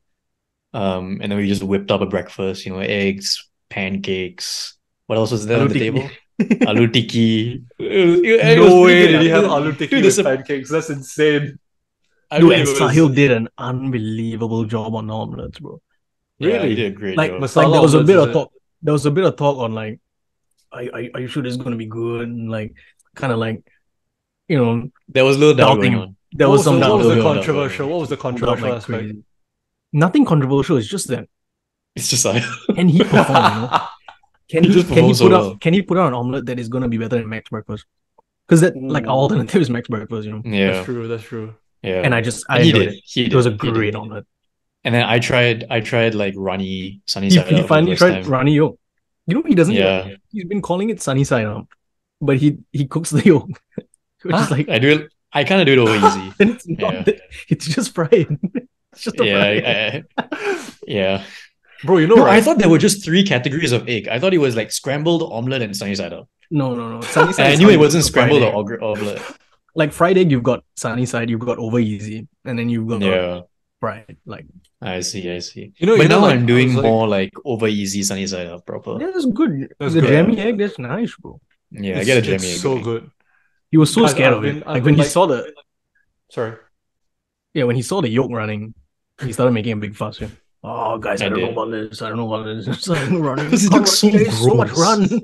And then we just whipped up a breakfast, eggs, pancakes. What else was there Aloo on the tikki. table? Aloo tikki. It was No pretty way good. did he have aloo tikki Dude, with pancakes. That's insane. Dude, it and was, Sahil did an unbelievable job on omelets, bro. yeah, he Really? did a great Like, job. like Masala omelets, is it? there was a bit of talk on like, are you sure this is gonna be good? And like, kind of like, There was a little doubt doubting going him. on. There was some What doubt. was Little the bit of doubt going controversial? on. What was the Pulled out controversial like aspect? crazy. Nothing controversial. It's just that It's just like can he perform? Can he he just can he performed so put out well. can he put out an omelet that is gonna be better than Max Breakfast? Because that like our Ooh, alternative is Max Breakfast. that's Yeah, true. That's true. yeah. And I And he enjoyed did. it. He It was a did. He great did. omelet. And then I tried like runny sunny He, side he up for the finally first tried time. runny yolk. He doesn't eat Yeah. it. He's been calling it sunny side up, but he cooks the yolk, which is Huh? like I kind of do it over easy. then it's not Yeah. it's just fried. It's just a Yeah, fry. yeah. Bro, No, I right? thought there were just three categories of egg. I thought it was like scrambled omelet and sunny side up. No. Sunny And side I is knew how it you wasn't cook a fried scrambled egg. or omelet. Like fried egg, you've got sunny side, you've got over easy, and then you've got Yeah, fried. Like I see. You know, But now like I'm I doing was like, more like over easy sunny side up proper. yeah, that's good. That's The good. jammy egg, that's nice, bro. Yeah, I get a it's jammy egg so going. good. He was so Guys, scared I've of it. been Like when he like, saw the sorry. when he saw the yolk running, he started making a big fuss. Yeah. Oh, guys, I I don't know did. about this. I don't know about this. It's like running. Because it Come looks on, so there's so much gross. run.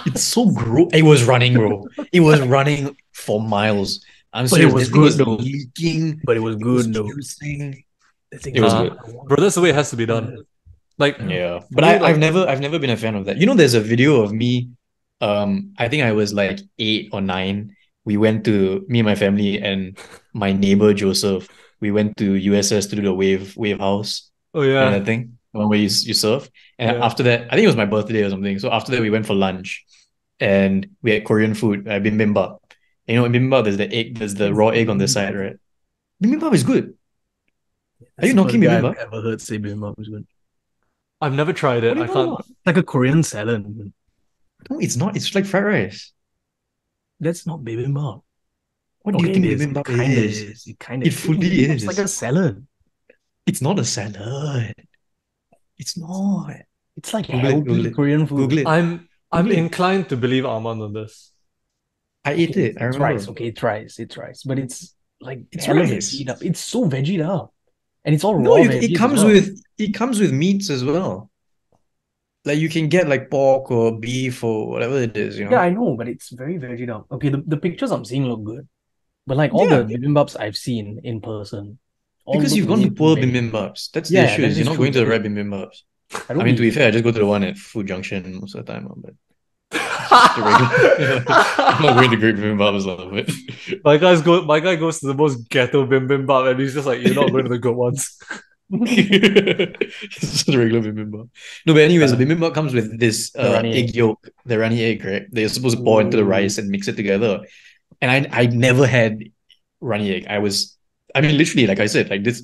It's so gross. It was running, bro. It was running for miles. I'm But it serious. was This thing good was though. leaking. But it was It was good though. juicing. The thing It was is, good. Bro, that's the way it has to be done. Like, Yeah. for But me, I've never been a fan of that. There's a video of me. I think I was like 8 or 9. We went to me and my family and my neighbor Joseph. We went to USS to do the wave house. oh You know yeah, that thing? The one where you surf. And yeah. after that, I think it was my birthday or something. So after that, we went for lunch and we had Korean food, bibimbap. And in bibimbap, there's the raw egg on the side, right? Bibimbap is good. Are you the knocking first guy I've bibimbap? ever heard say bibimbap is good. I've never tried What it. do you I know can't. about? It's like a Korean salad. No, it's not. It's like fried rice. That's not bibimbap. What do you think it is. bibimbap It kind of is? is. It kind of It fully It's like is. a salad. It's not a salad. It's not. It's like Google it, healthy Google it. Korean food. Google it. I'm Google it. inclined to believe Armand on this. I ate Okay, it. I it's remember. rice. Okay, it's rice. It's rice. But it's like It's hella rice. veggied up. It's so veggied up. And it's all No, raw it veggies comes as well. with meats as well. Like you can get like pork or beef or whatever it is, Yeah, I know, but it's very veggied up. Okay, the pictures I'm seeing look good. But like all Yeah, the bimbimbap's I've seen in person, all because look you've gone way to too poor veggie. bimbimbap's. That's the Yeah, issue. that Is you're is not true. going to the That right is- bimbimbap's. I I don't mean, to be believe fair, I just go to the one at Food Junction most of the time. But it's the regular. I'm not going to great bimbimbap's, but My guy goes to the most ghetto bibimbap, and he's just like, you're not going to the good ones. it's just a regular bibimbap. No, but anyways, the Uh, bibimbap comes with this the runny egg egg. yolk, the runny egg, right? They're supposed to pour into the rice and mix it together. And I never had runny egg. I mean, literally, like I said, like this,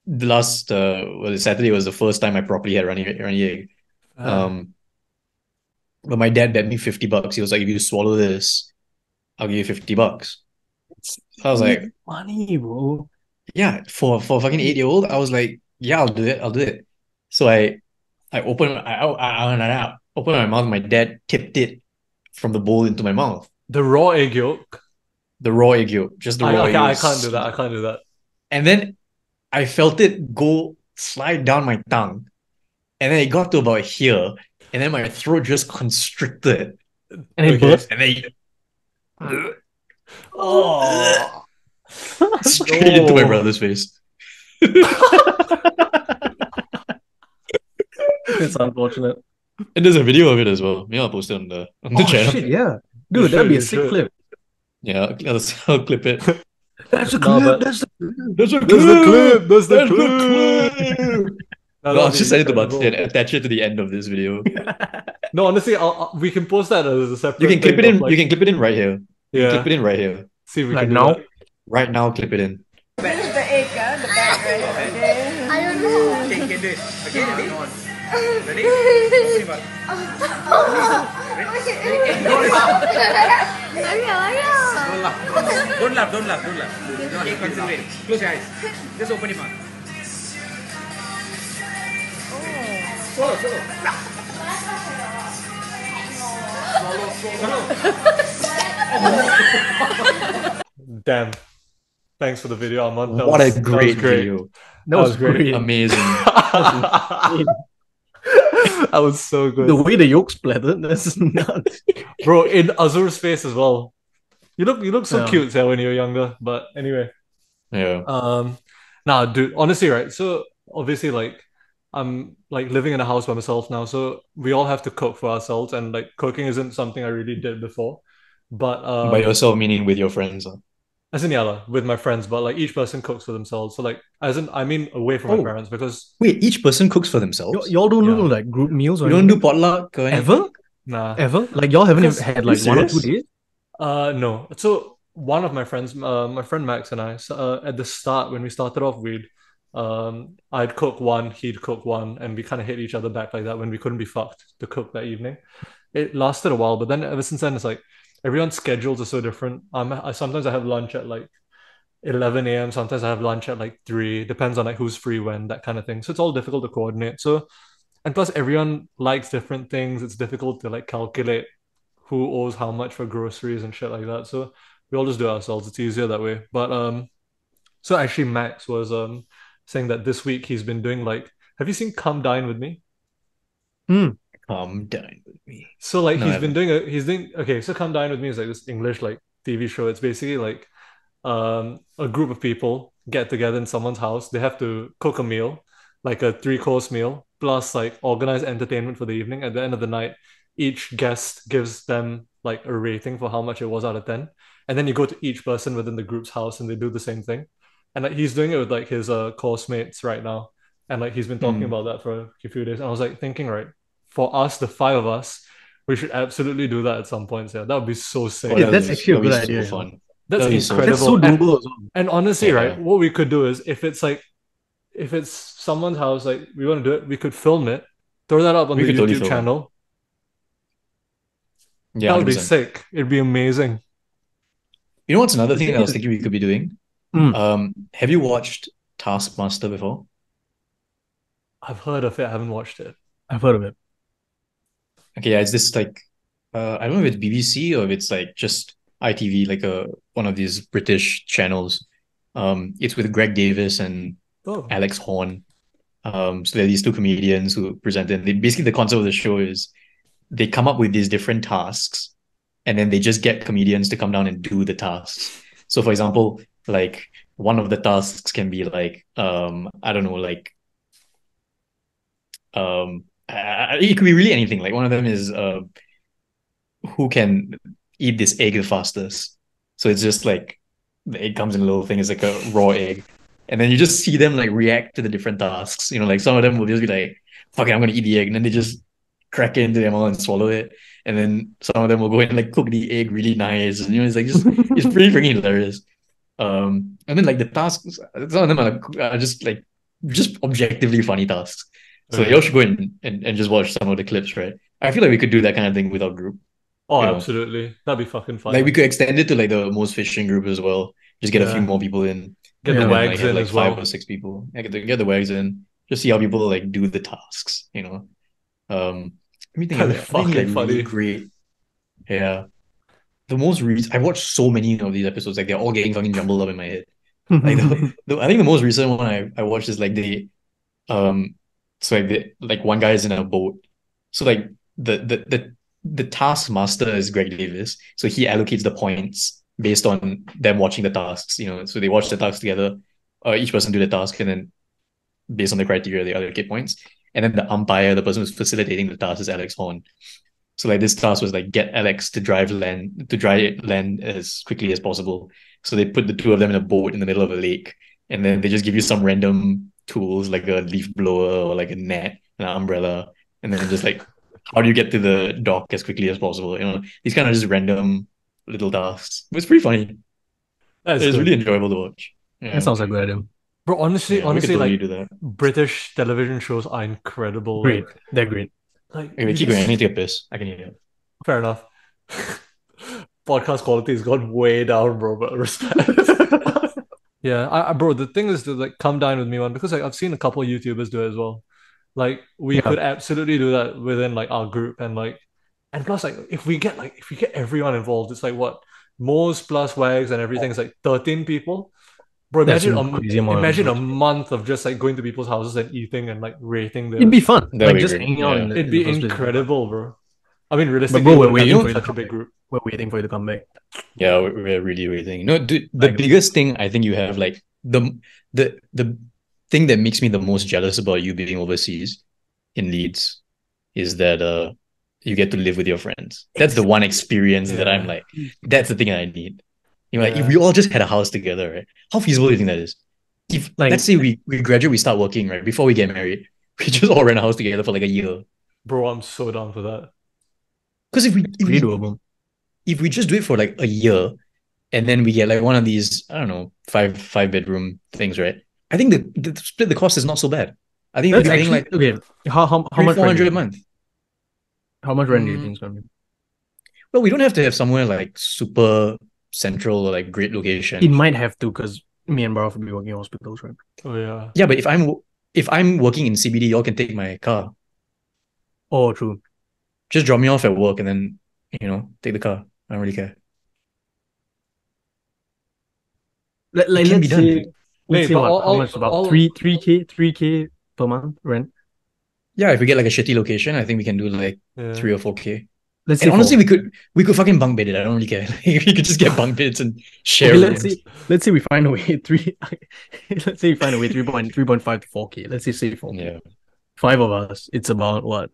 the last Saturday was the first time I properly had runny egg. But my dad bet me $50. He was like, if you swallow this, I'll give you $50. I was like, Funny, bro. yeah, for a fucking 8-year-old, I was like, yeah, I'll do it. So I opened my mouth. My dad tipped it from the bowl into my mouth. The raw egg yolk. The raw egg yolk, just the raw egg I yolk. can't do that. I can't do that. And then I felt it go slide down my tongue. And then it got to about here. And then my throat just constricted. And it Okay. burst. And then Oh, straight into my brother's face. It's unfortunate. And there's a video of it as well. Maybe I'll post it on the Oh channel. shit, yeah. You Dude, that'd be a should, you sick should. clip. Yeah, I'll clip it. That's a No, clip. but- That's a That's a That's the clip. That's the clip. No, I'll just send it to Bhakti and attach it to the end of this video. No, honestly, we can post that as a separate. You can clip it thing in. of, You can clip it in right here. You Yeah. can clip it in right here. See if we Like can do now? that. Right now, clip it in. This is the egg, the back, right? Okay. I don't know. Okay, you can do it. Okay, ready? Ready? Open your mouth. Don't laugh. laugh, don't laugh. No, okay, concentrate. Close your eyes. Just open your mouth. Swallow. Damn. Thanks for the video, Armand. What a great great. video. That was great. Amazing. That was so good. The way the yolk splattered, that's nuts. Bro, in Azur's face as well. You look so Yeah. cute, Sal, when you were younger. But anyway. Yeah. Nah, dude, honestly, right? So obviously, like, I'm like living in a house by myself now, so we all have to cook for ourselves, and like cooking isn't something I really did before. But By yourself, meaning with your friends. as in yeah, lah, with my friends, but like each person cooks for themselves. So like as in I mean away from Oh. my parents because Wait, each person cooks for themselves? Y'all don't do Yeah. like group meals or You don't do anything? potluck or anything? Ever? nah. Ever? Like y'all haven't Because- had Are you like 1 or 2 serious? days? No. So one of my friends, my friend Max and I, at the start when we started off, I'd cook one, he'd cook one, and we kind of hit each other back like that when we couldn't be fucked to cook that evening. It lasted a while, but then ever since then, it's like everyone's schedules are so different. Sometimes I have lunch at like 11 a.m. Sometimes I have lunch at like 3. Depends on like who's free when, that kind of thing. So it's all difficult to coordinate. So, and plus everyone likes different things. It's difficult to like calculate who owes how much for groceries and shit like that. So we all just do it ourselves. It's easier that way. But so actually Max was saying that this week he's been doing like, have you seen Come Dine With Me? Come dine with me. So like No, I he's doing okay, so Come Dine With Me is like this English like TV show. It's basically like a group of people get together in someone's house. They have to cook a meal, like a 3-course meal, plus like organize entertainment for the evening. At the end of the night, each guest gives them like a rating for how much it was out of 10. And then you go to each person within the group's house and they do the same thing. And like he's doing it with like his course mates right now. And like he's been talking about that for a few days. And I was like thinking, right, for us, the 5 of us, we should absolutely do that at some point. Yeah, that would be so sick. Oh, Yeah, that'd that's be- actually a that'd be good so idea, yeah. fun. That's That'd be so incredible. That's so And- doable as well. And honestly, Yeah. right, what we could do is if it's someone's house, like we want to do it, we could film it, throw that up on We the could totally YouTube film it. channel. Yeah, That would be 100%. sick. It'd be amazing. You know what's another thing that I was thinking we could be doing? Mm. Have you watched Taskmaster before? I've heard of it, I haven't watched it. I've heard of it. Okay, yeah, it's this like I don't know if it's BBC or if it's like just ITV, like one of these British channels. It's with Greg Davis and Oh, Alex Horn. So there are these 2 comedians who present it. Basically, the concept of the show is they come up with these different tasks, and then they just get comedians to come down and do the tasks. So, for example, like one of the tasks can be like I don't know, like it could be really anything. Like one of them is who can eat this egg the fastest. So it's just like the egg comes in a little thing. It's like a raw egg. And then you just see them like react to the different tasks. You know, like some of them will just be like, fuck it, I'm gonna eat the egg. And then they just crack it into their mouth and swallow it. And then some of them will go and like cook the egg really nice. And it's like just it's pretty freaking hilarious. And then like the tasks, some of them are just like just objectively funny tasks. So Okay. y'all should go and just watch some of the clips, right? I feel like we could do that kind of thing with our group. Oh, you know. absolutely. That'd be fucking fun. Like we could extend it to like the most fishing group as well. Just get a few Yeah. more people in. Get Yeah. the And then, wags like, have, in like as 5 well. or 6 people. Yeah, get the wags in. Just see how people like do the tasks, you know. Let me think of That'd be it. I think like fucking really funny. great. Yeah. The most recent I watched so many of these episodes, like they're all getting fucking jumbled up in my head. Like I think the most recent one I watched is like so like one guy is in a boat. So like the taskmaster is Greg Davis. So he allocates the points based on them watching the tasks, you know. So they watch the tasks together. Each person do the task, and then based on the criteria, they allocate points. And then the umpire, the person who's facilitating the task, is Alex Horn. So like this task was like get Alex to drive land as quickly as possible. So they put the 2 of them in a boat in the middle of a lake, and then they just give you some random tools like a leaf blower or like a net, an umbrella, and then just like how do you get to the dock as quickly as possible? You know, these kind of just random little tasks. But it's pretty funny. That's It's good. really enjoyable to watch. Yeah. That sounds like a good idea. Bro, honestly, Yeah, we could totally like do that. British television shows are incredible. Great. They're great. Like Okay, wait, you keep going. I just- need to take a piss. I can hear you. Fair enough. podcast quality has gone way down, bro. But respect. Yeah, bro. The thing is to like come down with me one because like I've seen a couple of YouTubers do it as well. Like we Yeah. could absolutely do that within like our group and plus like if we get everyone involved, it's like what Mo's plus Wags and everything's like 13 people. Bro, That's imagine a crazy amount of imagine a people. month of just like going to people's houses and eating and like rating It'd their. be fun. That'd Like be just great. hanging out Yeah. in It'd the be first place. incredible, bro. I mean, But realistically, bro, we we're wouldn't waiting have for you to such a come big back. group. We're waiting for you to come back. Yeah, we're really waiting. No, dude, the Like- biggest thing I think you have, like the thing that makes me the most jealous about you being overseas in Leeds is that you get to live with your friends. That's the one experience that I'm Yeah. like, that's the thing I need. You know, like if Yeah. we all just had a house together, right? How feasible do you think that is? If Like- let's say we graduate, we start working, right? Before we get married, we just all rent a house together for like a year. Bro, I'm so down for that. Because Pretty doable. if we just do it for like a year and then we get like one of these, I don't know, five bedroom things, right? I think the split the cost is not so bad. I think That's we're paying actually like okay. How much rent? 400 a month. How much rent do you Mm. think it's gonna be? Well, we don't have to have somewhere like super central or like great location. It might have to because me and Baraff will be working in hospitals, right? Oh yeah. Yeah, but if I'm working in CBD, y'all can take my car. Oh, true. Just drop me off at work and then take the car. I don't really care. Like It can be let's done. say, Mate, but what? How all- much? About all- 3K per month rent. Yeah, if we get like a shitty location, I think we can do like Yeah. 3 or 4K. Let's And say honestly, four. we could fucking bunk bed it. I don't really care. We could just get bunk beds and share Okay, rooms. let's say we find a way three. Let's say we find a way 3.5 to 4K. Let's say 4K. Yeah, Five of us. It's about what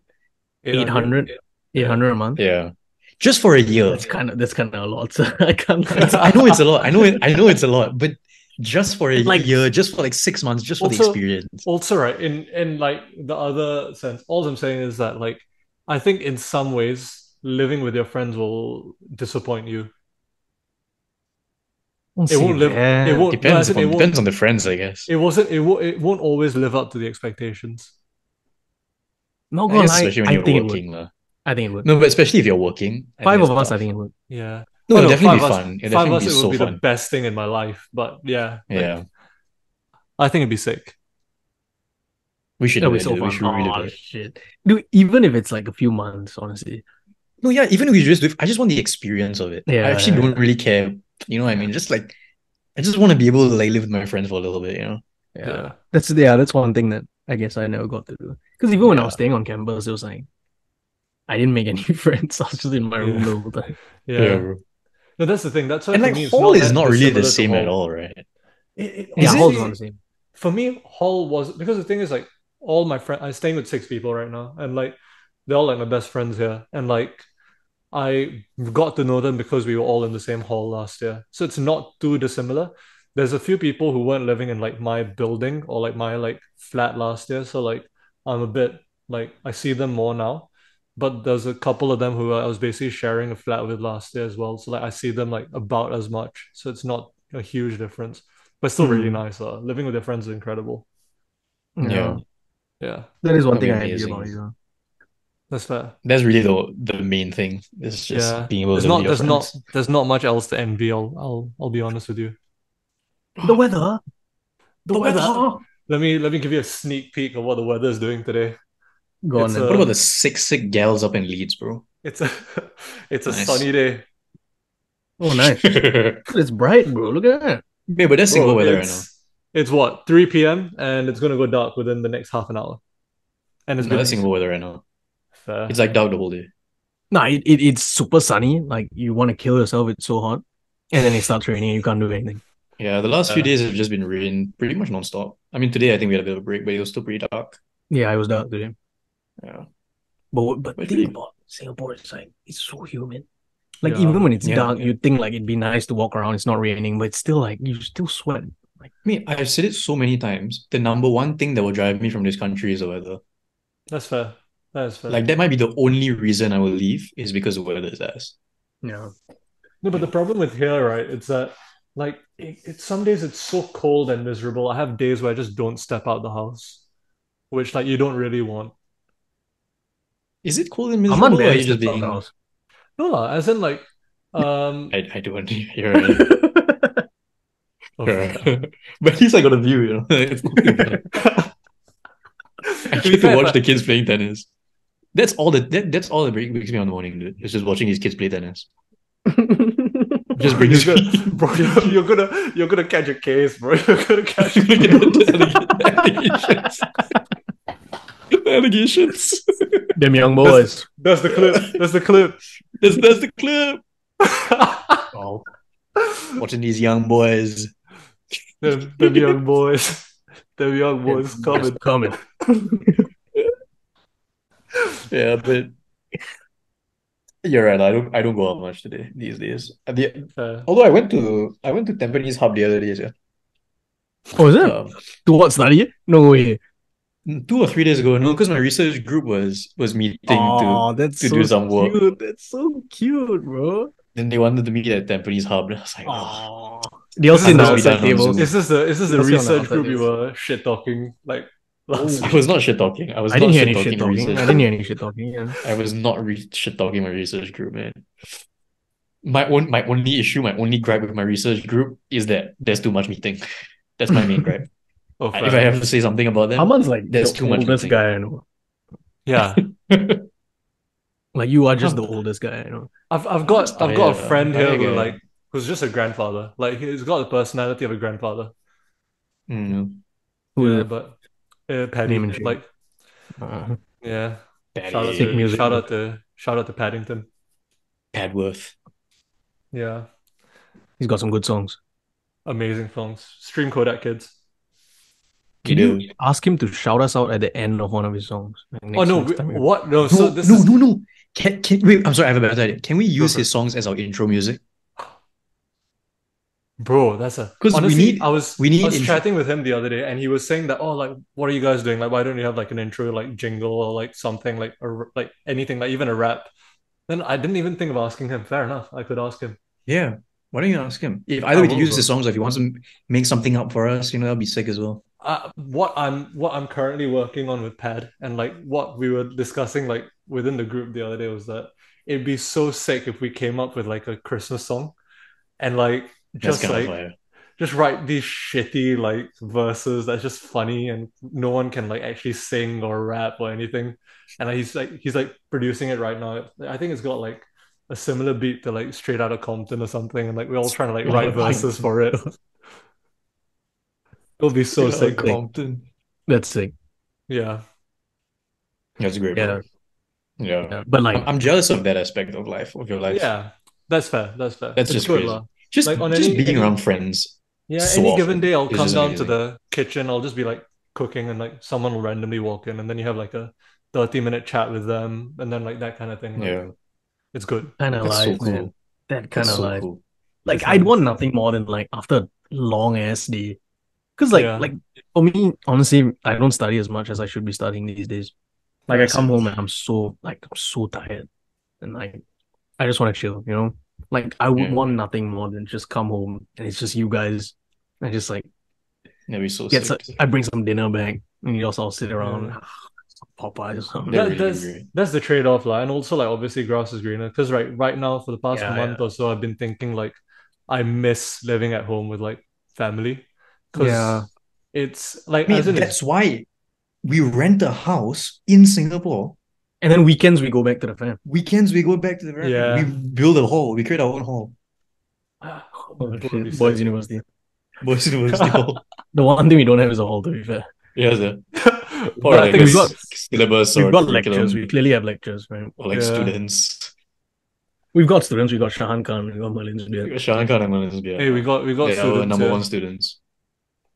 800 a month. yeah. Just for a year. That's kind of a lot. So I can't. I know it's a lot. I know it's a lot, but just for a Like- year, just for like 6 months, just for the Also- experience. Also, right, in like the other sense, all I'm saying is that like I think in some ways living with your friends will disappoint you. It won't live. It won't. Depends no, as in it won't. depends on the friends, I guess. It wasn't. It won't always live up to the expectations. Not I gonna guess lie, especially when I you're think it would. working. lah. I think it would. No, but especially if you're working. I Five think of it's us, I tough. think it would. Yeah. No, Oh, it'll definitely be five fun. It'll Five definitely us, be it so would be the fun. best thing in my life. But yeah, like, Yeah. I think it'd be sick. We should That'll do be it. so dude. fun. We should really do Oh it. shit, dude! Even if it's like a few months, honestly. No, yeah, even if we just do it, I just want the experience of it. Yeah, I actually yeah, don't really care. You know what I mean? Just like I just want to be able to like live with my friends for a little bit, Yeah. That's one thing that I guess I never got to do. Because even when I Yeah. was staying on campus, it was like I didn't make any friends. I was just in my room Yeah. the whole time. Yeah. bro. No, that's the thing. That's why And for like me, it's hall not is that not really the dissimilar to same at hall. all, right? It, Yeah, Is halls it- not the same. For me, hall was because the thing is like all my friends. I'm staying with 6 people right now, and like they're all like my best friends here, and like I got to know them because we were all in the same hall last year. So it's not too dissimilar. There's a few people who weren't living in like my building or like my like flat last year, so like I'm a bit like I see them more now. But there's a couple of them who I was basically sharing a flat with last year as well. So like I see them like about as much. So it's not a huge difference, but still really nice. Living with your friends is incredible. Yeah. Yeah, That is one That'd thing be I envy amazing. about you. that's fair. That's really the main thing. It's just Yeah, being able there's to live with your not friends. there's not much else to envy. I'll be honest with you. The weather. The weather. Let me give you a sneak peek of what the weather is doing today. Go on It's then. What about the sick gals up in Leeds, bro? It's a it's a Nice. sunny day. Oh, nice. Yeah, It's bright, bro. Look at that. but that's Singapore Bro, weather right now. it's what 3 p.m. and it's gonna go dark within the next half an hour, and it's No, been that's Singapore weather right now. fair. It's like dark the whole day. Nah, it's super sunny. Like you want to kill yourself. It's so hot, and then it starts raining. And you can't do anything. Yeah, the last few days have just been rain pretty much non-stop. I mean, today I think we had a bit of a break, but it was still pretty dark. Yeah, it was dark today. Yeah. But But think really- about Singapore. It's like it's so humid. Like Yeah. even when it's Yeah, dark, yeah. you'd think like it'd be nice to walk around. It's not raining, but it's still like you still sweat. Like I mean, I've said it so many times. The number one thing that will drive me from this country is the weather. That's fair. That is fair. Like that might be the only reason I will leave is because the weather is ass. yeah, No, but the problem with here, right, it's that like it's some days it's so cold and miserable. I have days where I just don't step out the house, which like you don't really want. Is it cold and I'm miserable, or are barely you just stepped out being the house. No, as in like I do want to hear it. But at least I got a view, you know. It's nothing better. I To be get to fair, watch like- the kids playing tennis. That's all that makes me on the morning, dude. It's just watching these kids play tennis. Just brings you're me gonna, bro, you're gonna catch a case, bro. You're gonna catch a allegations. Allegations. Them young boys. That's the clip. That's the clip. That's the clip. Oh, watching these young boys. Them young boys. Them young boys coming. Coming. Yeah, but you're right. I don't go out much these days. Although I went to Tampines Hub the other day, yeah. Oh, is it? To what study? No way. 2 or 3 days ago. No, because my research group was meeting that's to so do some work. cute. That's so cute, bro. Then they wanted to meet at Tampines Hub. And I was like, Oh. They all sit in This the must be outside done on tables. Zoom. Is this the Let's see on the research outside group you tables. were shit talking like last I week? was not shit talking. I was I not didn't hear shit any talking shit my talking. research I didn't hear any shit talking. Yeah. I was not shit talking my research group, man. My only issue, my only gripe with my research group is that there's too much meeting. That's my main gripe. Oh, If I have to say something about them, Aman's like there's the too much oldest meeting. guy I know. Yeah. Like you are just the oldest guy I know. I've got a friend here who yeah. like who's just a grandfather. Like he's got the personality of a grandfather. Mm. Who Yeah, is but Paddy, Name and shame. like it? yeah. Paddy. Sick music. Shout out to Paddington. Padworth. Yeah. He's got some good songs. Amazing songs. Stream Kodak Kids. Can you ask him to shout us out at the end of one of his songs? Like Oh no, next time we- what? No, so this no, is no, no. Can wait, I'm sorry, I have a better idea. Can we use for his songs as our intro music? bro, that's a 'Cause we honestly, need- I was we I was need chatting with him the other day and he was saying that, oh, like what are you guys doing? Like why don't you have like an intro like jingle or like something like like anything, like even a rap? Then I didn't even think of asking him. Fair enough. I could ask him. Yeah. Why don't you ask him? If either I way to will, use bro. his songs, or if he wants to make something up for us, that'd be sick as well. What I'm currently working on with Pad and like what we were discussing like within the group the other day was that it'd be so sick if we came up with like a Christmas song and like That's just kind of like fire. just write these shitty like verses that's just funny and no one can like actually sing or rap or anything. And he's like producing it right now. I think it's got like a similar beat to like Straight Outta Compton or something, and like we're all trying to like Straight write Outta verses Compton. for it. It'll be so sick. Compton. That's sick. Yeah. That's great. Yeah. Bro. Yeah. Yeah. But like I'm jealous of that aspect of life, of your life. Yeah. That's fair. That's fair. That's It's just good, crazy. lah. Just Like, on just any- being around friends. Yeah, so any often given day I'll is come just down to amazing. the kitchen, I'll just be like cooking and like someone will randomly walk in and then you have like a 30-minute chat with them and then like that kind of thing. Like, Yeah. it's good. kind of That's so life, cool. man. That kind That's of so life. cool. Like It's I'd nice. want nothing more than like after a long ass day. Cause like Yeah. like for me, honestly, I don't study as much as I should be studying these days. Like I come home and I'm so tired. And like I just want to chill, you know? Like I would Yeah. want nothing more than just come home and it's just you guys. I just like That'd be so get sick. I bring some dinner back and you all sit around Yeah. Popeyes or something. They're That, really that's great. that's the trade-off, like, and also like obviously grass is greener. Because right now for the past Yeah, month or so, I've been thinking like I miss living at home with like family. Because Yeah. it's like I mean, as in that's why we rent a house in Singapore. And then weekends we go back to the fam. Weekends we go back to the American. Yeah. We build a hall. We create our own hall. Oh, Would shit. be Boys sick. University. Boys University hall. The one thing we don't have is a hall, to be fair. Yeah, sir. But Or I like think we've got- syllabus We've or got curriculum, lectures. We clearly have lectures, right? or like Yeah. students. We've got students. We've got Shahan Khan. We've got Merlin's We beard. got Shahan Khan and Manas, yeah. hey, we got They're our students. number here. one students.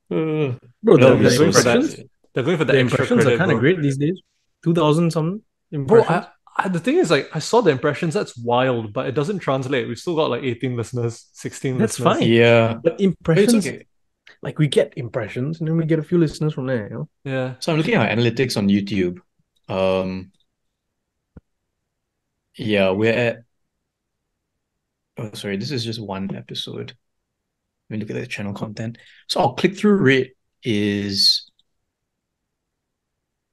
Bro, Yeah, the, they're the going for that. impressions, They're going for the the extra impressions are credit, kind of bro. great these days. 2,000 something Bro, impressions. the thing is, like, I saw the impressions. That's wild, but it doesn't translate. We've still got like 18 listeners, 16 That's listeners. fine. Yeah. But But it's impressions, okay. like we get impressions and then we get a few listeners from there, you know? Yeah. So I'm looking at our analytics on YouTube. Yeah, we're at. Oh, sorry, this is just one episode. Let me look at the channel content. So our click-through rate is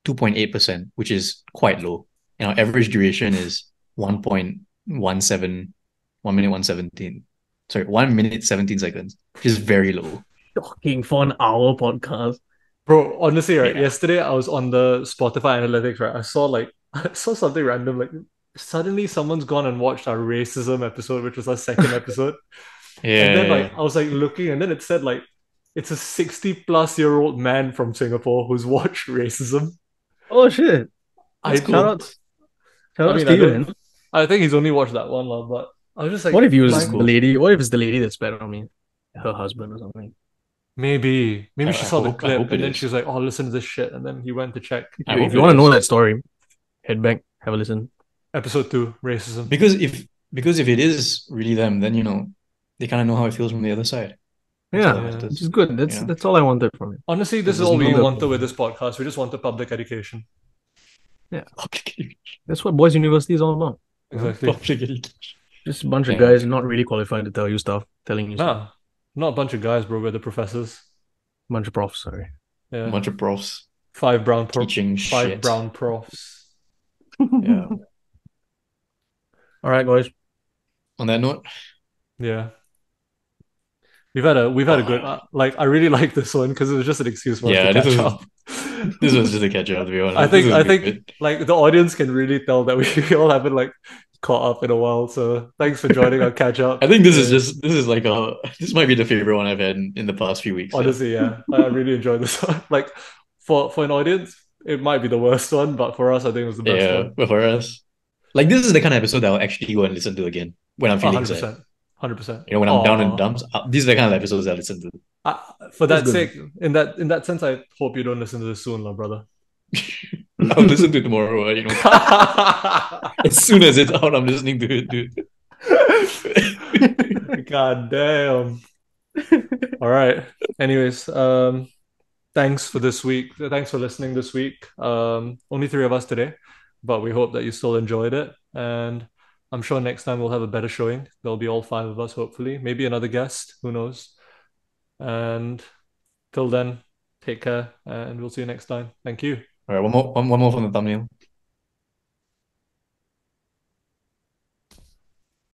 2.8%, which is quite low. And our average duration is 1.17 1 minute 117. Sorry, 1 minute 17 seconds, which is very low. Shocking for an hour podcast. Bro, honestly, right, Yeah. yesterday I was on the Spotify analytics, right? I saw I saw something random, like suddenly someone's gone and watched our racism episode, which was our second episode. And then Yeah. I was like looking, and then it said like it's a 60-plus-year-old man from Singapore who's watched racism. Oh shit! I That's cool. Shout I outs mean, to you, man. I think he's only watched that one, lah, but I was just like, What if he was That's the cool. lady? What if it's the lady that spat on me? Her husband or something. maybe I she saw the hope clip it and then is. she was like, oh, listen to this shit, and then he went to check. I If hope you it want to know is. that story, head back, have a listen. Episode 2, racism. Because if it is really them, then they kind of know how it feels from the other side. That's all that Yeah, matters. which is good. That's all I wanted from it. Honestly, this is There's all we no- wanted with this podcast. We just wanted public education. That's what boys' university is all about. Exactly. Just a bunch of Yeah. guys not really qualified to tell you stuff, telling you stuff. Nah, not a bunch of guys, bro. We're the professors. Bunch of profs, sorry. Yeah, A bunch of profs five teaching shit. brown profs. Yeah. All right, guys. On that note, Yeah. We've had a good like I really like this one because it was just an excuse for us to catch up. this was just a catch up, to be honest. I This was think good. like the audience can really tell that we all haven't like caught up in a while. So thanks for joining our catch up. I think this is like this might be the favorite one I've had in the past few weeks. Honestly, yeah. I really enjoyed this one. Like for an audience, it might be the worst one, but for us, I think it was the best one. But for us, like this is the kind of episode that I'll actually go and listen to again when I'm feeling sad. 100%. 100%. When I'm down in the dumps, these are the kind of episodes I listen to. For that That's good. sake, in that sense, I hope you don't listen to this soon, lah, brother. I'll listen to it tomorrow. As soon as it's out, I'm listening to it, dude. God damn. All right. Anyways, thanks for this week. Thanks for listening this week. Only 3 of us today, but we hope that you still enjoyed it. And I'm sure next time we'll have a better showing. There'll be all 5 of us, hopefully. Maybe another guest. Who knows? And till then, take care, and we'll see you next time. Thank you. All right, one more from the thumbnail.